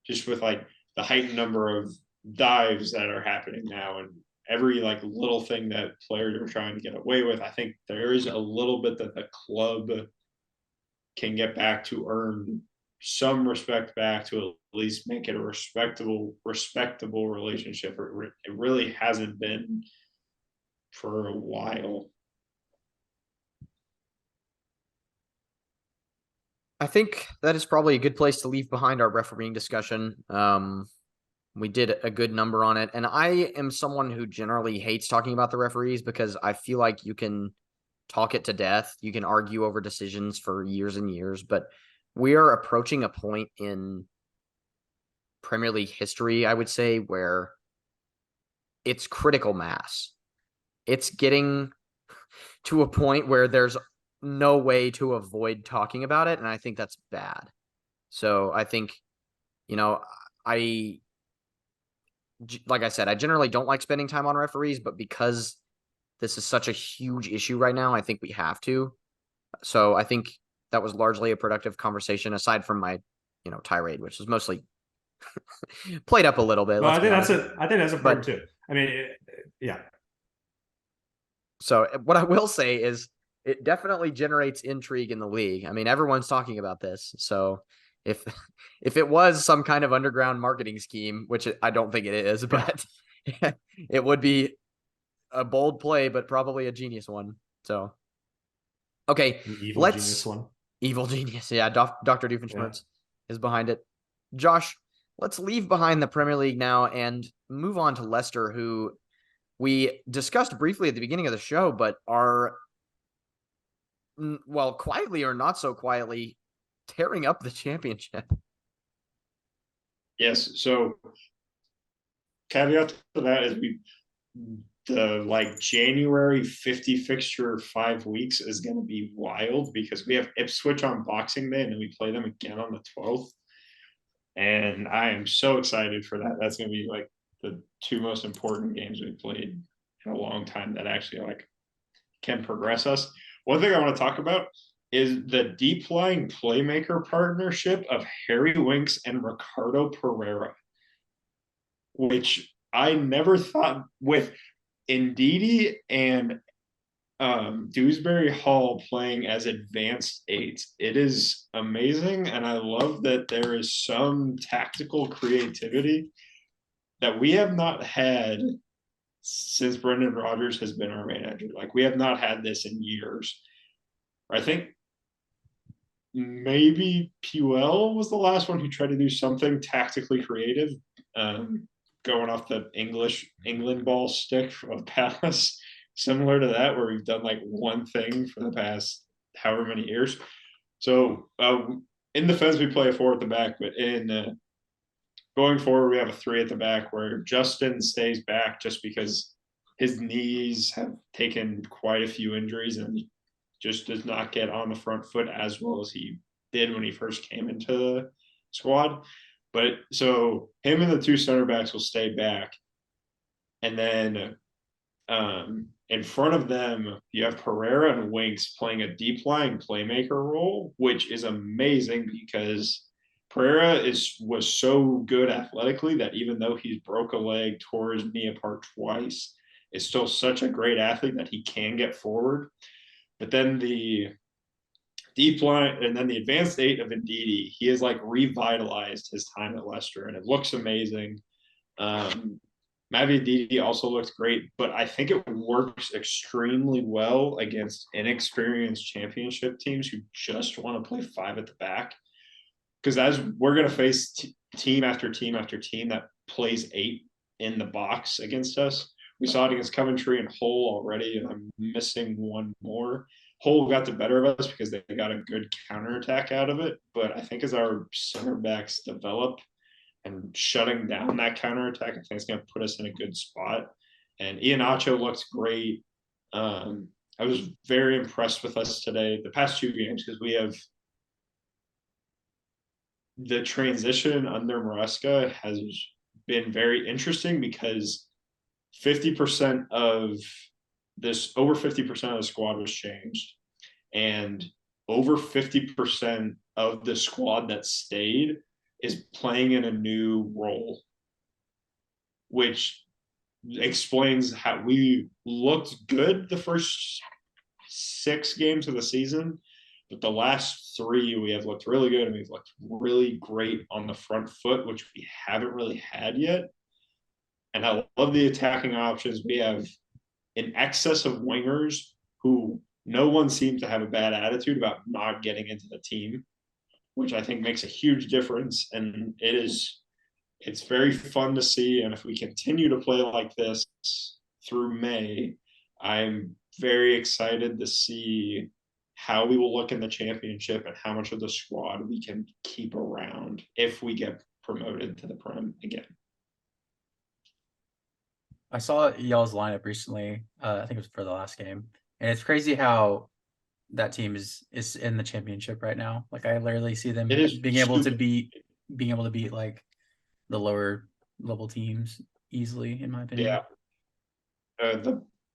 just with like the heightened number of dives that are happening now and every like little thing that players are trying to get away with. I think there is a little bit that the club can get back to earn some respect back to at least make it a respectable relationship. It really hasn't been for a while. I think that is probably a good place to leave behind our refereeing discussion. We did a good number on it, and I am someone who generally hates talking about the referees because I feel like you can talk it to death. You can argue over decisions for years and years, but we are approaching a point in Premier League history, I would say, where it's critical mass. It's getting to a point where there's no way to avoid talking about it, and I think that's bad. So I think, like I said, I generally don't like spending time on referees, but because this is such a huge issue right now, I think we have to. So I think that was largely a productive conversation, aside from my, tirade, which was mostly played up a little bit. No, I think that's important too. I mean, yeah. So what I will say is it definitely generates intrigue in the league. I mean, everyone's talking about this. So if it was some kind of underground marketing scheme, which I don't think it is, but it would be a bold play, but probably a genius one. So, okay, Genius one. Evil genius. Yeah, Dr. Doofenshmirtz is behind it. Josh, let's leave behind the Premier League now and move on to Leicester, who we discussed briefly at the beginning of the show, but are, well, quietly or not so quietly, tearing up the championship. Yes. So caveat to that is the like January 50 fixture 5 weeks is going to be wild because we have Ipswich on Boxing Day and then we play them again on the 12th. And I am so excited for that. That's going to be like the two most important games we've played in a long time that actually like can progress us. One thing I want to talk about is the deep lying playmaker partnership of Harry Winks and Ricardo Pereira, which I never thought with Ndidi and Dewsbury Hall playing as advanced eights. It is amazing, and I love that there is some tactical creativity that we have not had since Brendan Rodgers has been our manager. Like, we have not had this in years. I think maybe Puel was the last one who tried to do something tactically creative, going off the England ball stick of Palace, similar to that, where we've done like one thing for the past however many years. So in defense, we play a 4 at the back, but in going forward, we have a 3 at the back where Justin stays back just because his knees have taken quite a few injuries and just does not get on the front foot as well as he did when he first came into the squad. But so him and the 2 center backs will stay back. And then in front of them, you have Pereira and Winks playing a deep lying playmaker role, which is amazing because Pereira was so good athletically that even though he's broke a leg, tore his knee apart twice, is still such a great athlete that he can get forward. But then the deep line, and then the advanced 8 of Ndidi. He has like revitalized his time at Leicester, and it looks amazing. Mavi Ndidi also looks great, but I think it works extremely well against inexperienced championship teams who just want to play 5 at the back. Because as we're going to face team after team after team that plays 8 in the box against us. We saw it against Coventry and Hull already, and I'm missing one more. Hull got the better of us because they got a good counterattack out of it. But I think as our center backs develop and shutting down that counterattack, I think it's going to put us in a good spot. And Iheanacho looks great. I was very impressed with us today, the past 2 games, because we have the transition under Maresca has been very interesting because 50% of this, over 50% of the squad was changed, and over 50% of the squad that stayed is playing in a new role, which explains how we looked good the first 6 games of the season, but the last 3 we have looked really good, and we've looked really great on the front foot, which we haven't really had yet. And I love the attacking options. We have an excess of wingers who no one seems to have a bad attitude about not getting into the team, which I think makes a huge difference. And it's very fun to see. And if we continue to play like this through May, I'm very excited to see how we will look in the championship and how much of the squad we can keep around if we get promoted to the Prem again. I saw y'all's lineup recently. I think it was for the last game, and it's crazy how that team is in the championship right now. Like I literally see them being able to beat like the lower level teams easily, in my opinion. Yeah.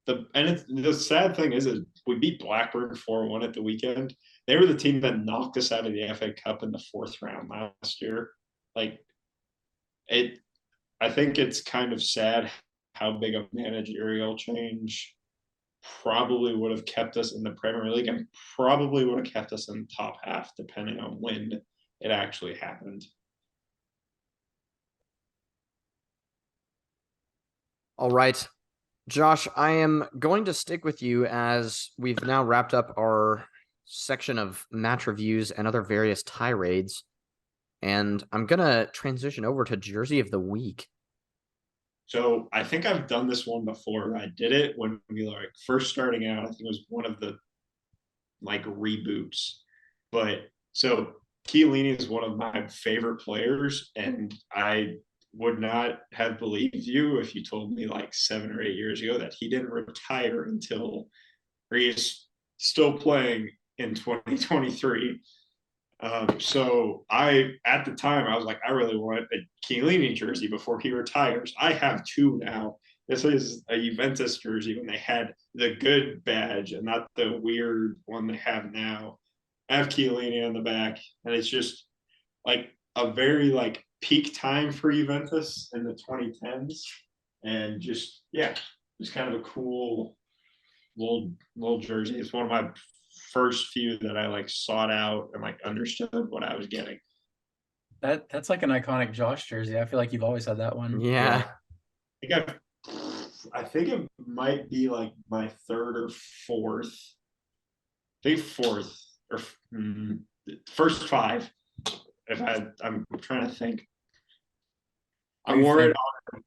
The sad thing is we beat Blackburn 4-1 at the weekend. They were the team that knocked us out of the FA Cup in the 4th round last year. I think it's kind of sad how big a managerial change probably would have kept us in the Premier League and probably would have kept us in the top half, depending on when it actually happened. All right. Josh, I am going to stick with you as we've now wrapped up our section of match reviews and other various tirades. And I'm going to transition over to Jersey of the Week. So I think I've done this one before. I did it when we were first starting out. I think it was one of the reboots. But so Chiellini is one of my favorite players, and I would not have believed you if you told me 7 or 8 years ago that he didn't retire until, or he is still playing in 2023. So at the time, I was like, I really want a Chiellini jersey before he retires. I have 2 now. This is a Juventus jersey when they had the good badge and not the weird one they have now. I have Chiellini on the back, and it's just a very peak time for Juventus in the 2010s, and just kind of a cool little jersey. It's one of my first few that I sought out and understood what I was getting. That's like an iconic Josh jersey. I feel like you've always had that one. Yeah. I think it might be my 3rd or 4th. I think 4th or first 5. I'm trying to think. I wore it on.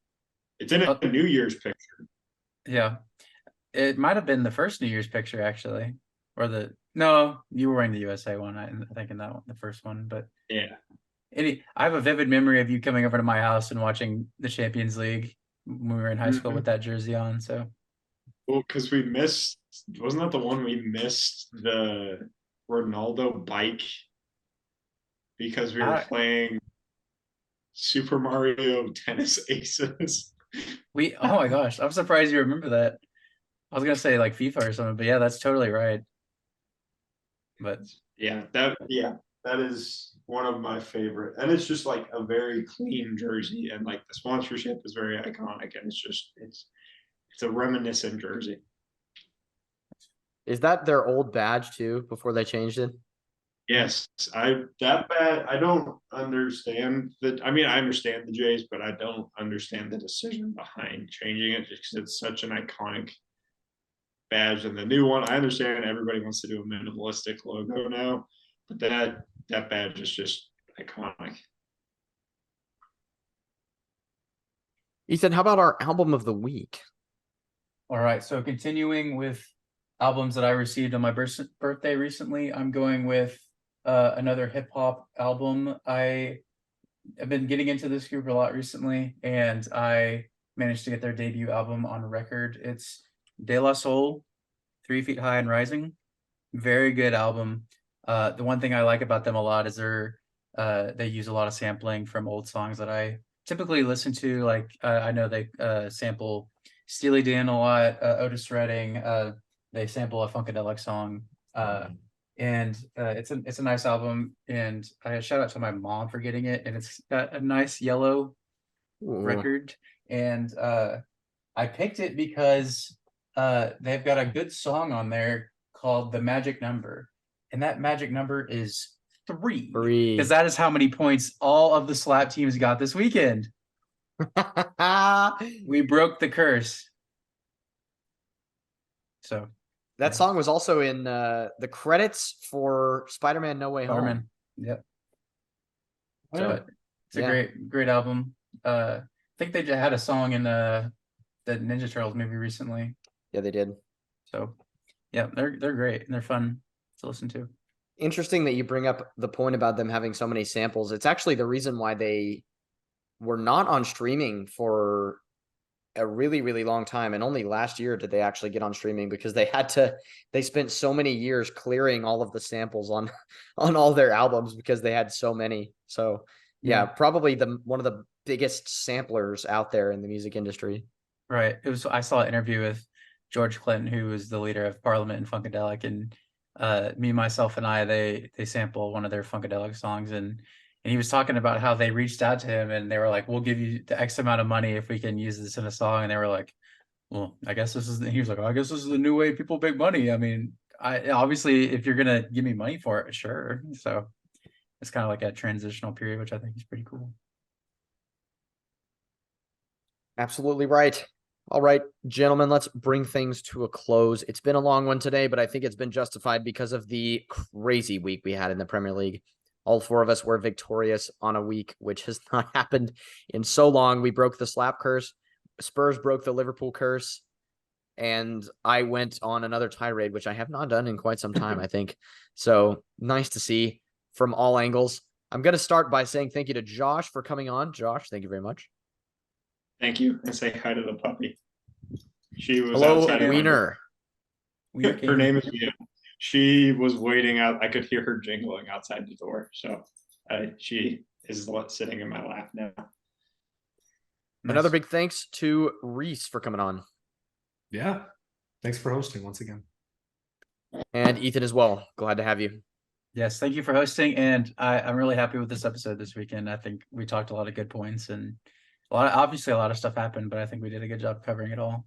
It's in a New Year's picture. Yeah, it might have been the first New Year's picture actually, or no, you were wearing the USA one. I think in that one, the first one. But yeah, I have a vivid memory of you coming over to my house and watching the Champions League when we were in high school with that jersey on. So, well, because we missed. Wasn't that the one we missed the Ronaldo bike because we were playing Super Mario Tennis Aces? Oh my gosh, I'm surprised you remember that. I was gonna say FIFA or something, but yeah, that's totally right. But that is one of my favorite, and it's just a very clean jersey, and the sponsorship is very iconic, and it's a reminiscent jersey. Is that their old badge too before they changed it? Yes, I don't understand that. I mean, I understand the Jays, but I don't understand the decision behind changing it just because it's such an iconic badge. And the new one, I understand everybody wants to do a minimalistic logo now, but that badge is just iconic. Ethan, how about our album of the week? All right, so continuing with albums that I received on my birthday recently, I'm going with another hip hop album. I have been getting into this group a lot recently, and I managed to get their debut album on record. It's De La Soul, 3 Feet High and Rising. Very good album. The one thing I like about them a lot is they use a lot of sampling from old songs that I typically listen to. Like I know they sample Steely Dan a lot, Otis Redding. They sample a Funkadelic song. And it's a nice album, and I shout out to my mom for getting it, and it's got a nice yellow record, and I picked it because they've got a good song on there called The Magic Number, and that magic number is 3, because that is how many points all of the slap teams got this weekend. We broke the curse. So that song was also in the credits for Spider-Man No Way Home. Yep. So it's a great album. I think they just had a song in the Ninja Turtles movie recently. Yeah, they did. So yeah, they're great and they're fun to listen to. Interesting that you bring up the point about them having so many samples. It's actually the reason why they were not on streaming for a really, really long time. And only last year did they actually get on streaming, because they spent so many years clearing all of the samples on all their albums because they had so many. So yeah, probably one of the biggest samplers out there in the music industry. Right. I saw an interview with George Clinton, who was the leader of Parliament and Funkadelic, and me, myself, and I, they sample one of their Funkadelic songs, and he was talking about how they reached out to him and they were like, "We'll give you the X amount of money if we can use this in a song." And they were like, "Well, I guess this is." He was like, "I guess this is the new way people make money." I mean, obviously, if you're gonna give me money for it, sure. So it's kind of like a transitional period, which I think is pretty cool. Absolutely right. All right, gentlemen, let's bring things to a close. It's been a long one today, but I think it's been justified because of the crazy week we had in the Premier League. All 4 of us were victorious on a week, which has not happened in so long. We broke the slap curse. Spurs broke the Liverpool curse. And I went on another tirade, which I have not done in quite some time, I think. So nice to see from all angles. I'm going to start by saying thank you to Josh for coming on. Josh, thank you very much. Thank you. And say hi to the puppy. She was Hello, outside Wiener. Her name is Wiener. She was waiting out. I could hear her jingling outside the door. So she is sitting in my lap now. Another big thanks to Reese for coming on. Yeah. Thanks for hosting once again. And Ethan as well. Glad to have you. Yes, thank you for hosting. And I'm really happy with this episode this weekend. I think we talked a lot of good points, and obviously a lot of stuff happened, but I think we did a good job covering it all.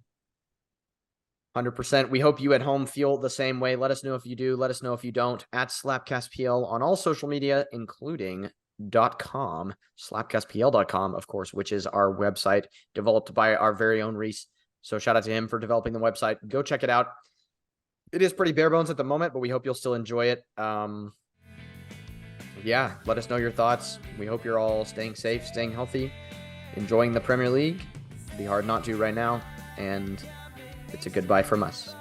100%. We hope you at home feel the same way. Let us know if you do. Let us know if you don't. At SLAPcastPL on all social media, including .com, slapcastpl.com, of course, which is our website developed by our very own Reese. So shout out to him for developing the website. Go check it out. It is pretty bare bones at the moment, but we hope you'll still enjoy it. Yeah, let us know your thoughts. We hope you're all staying safe, staying healthy, enjoying the Premier League. It'd be hard not to right now. And it's a goodbye from us.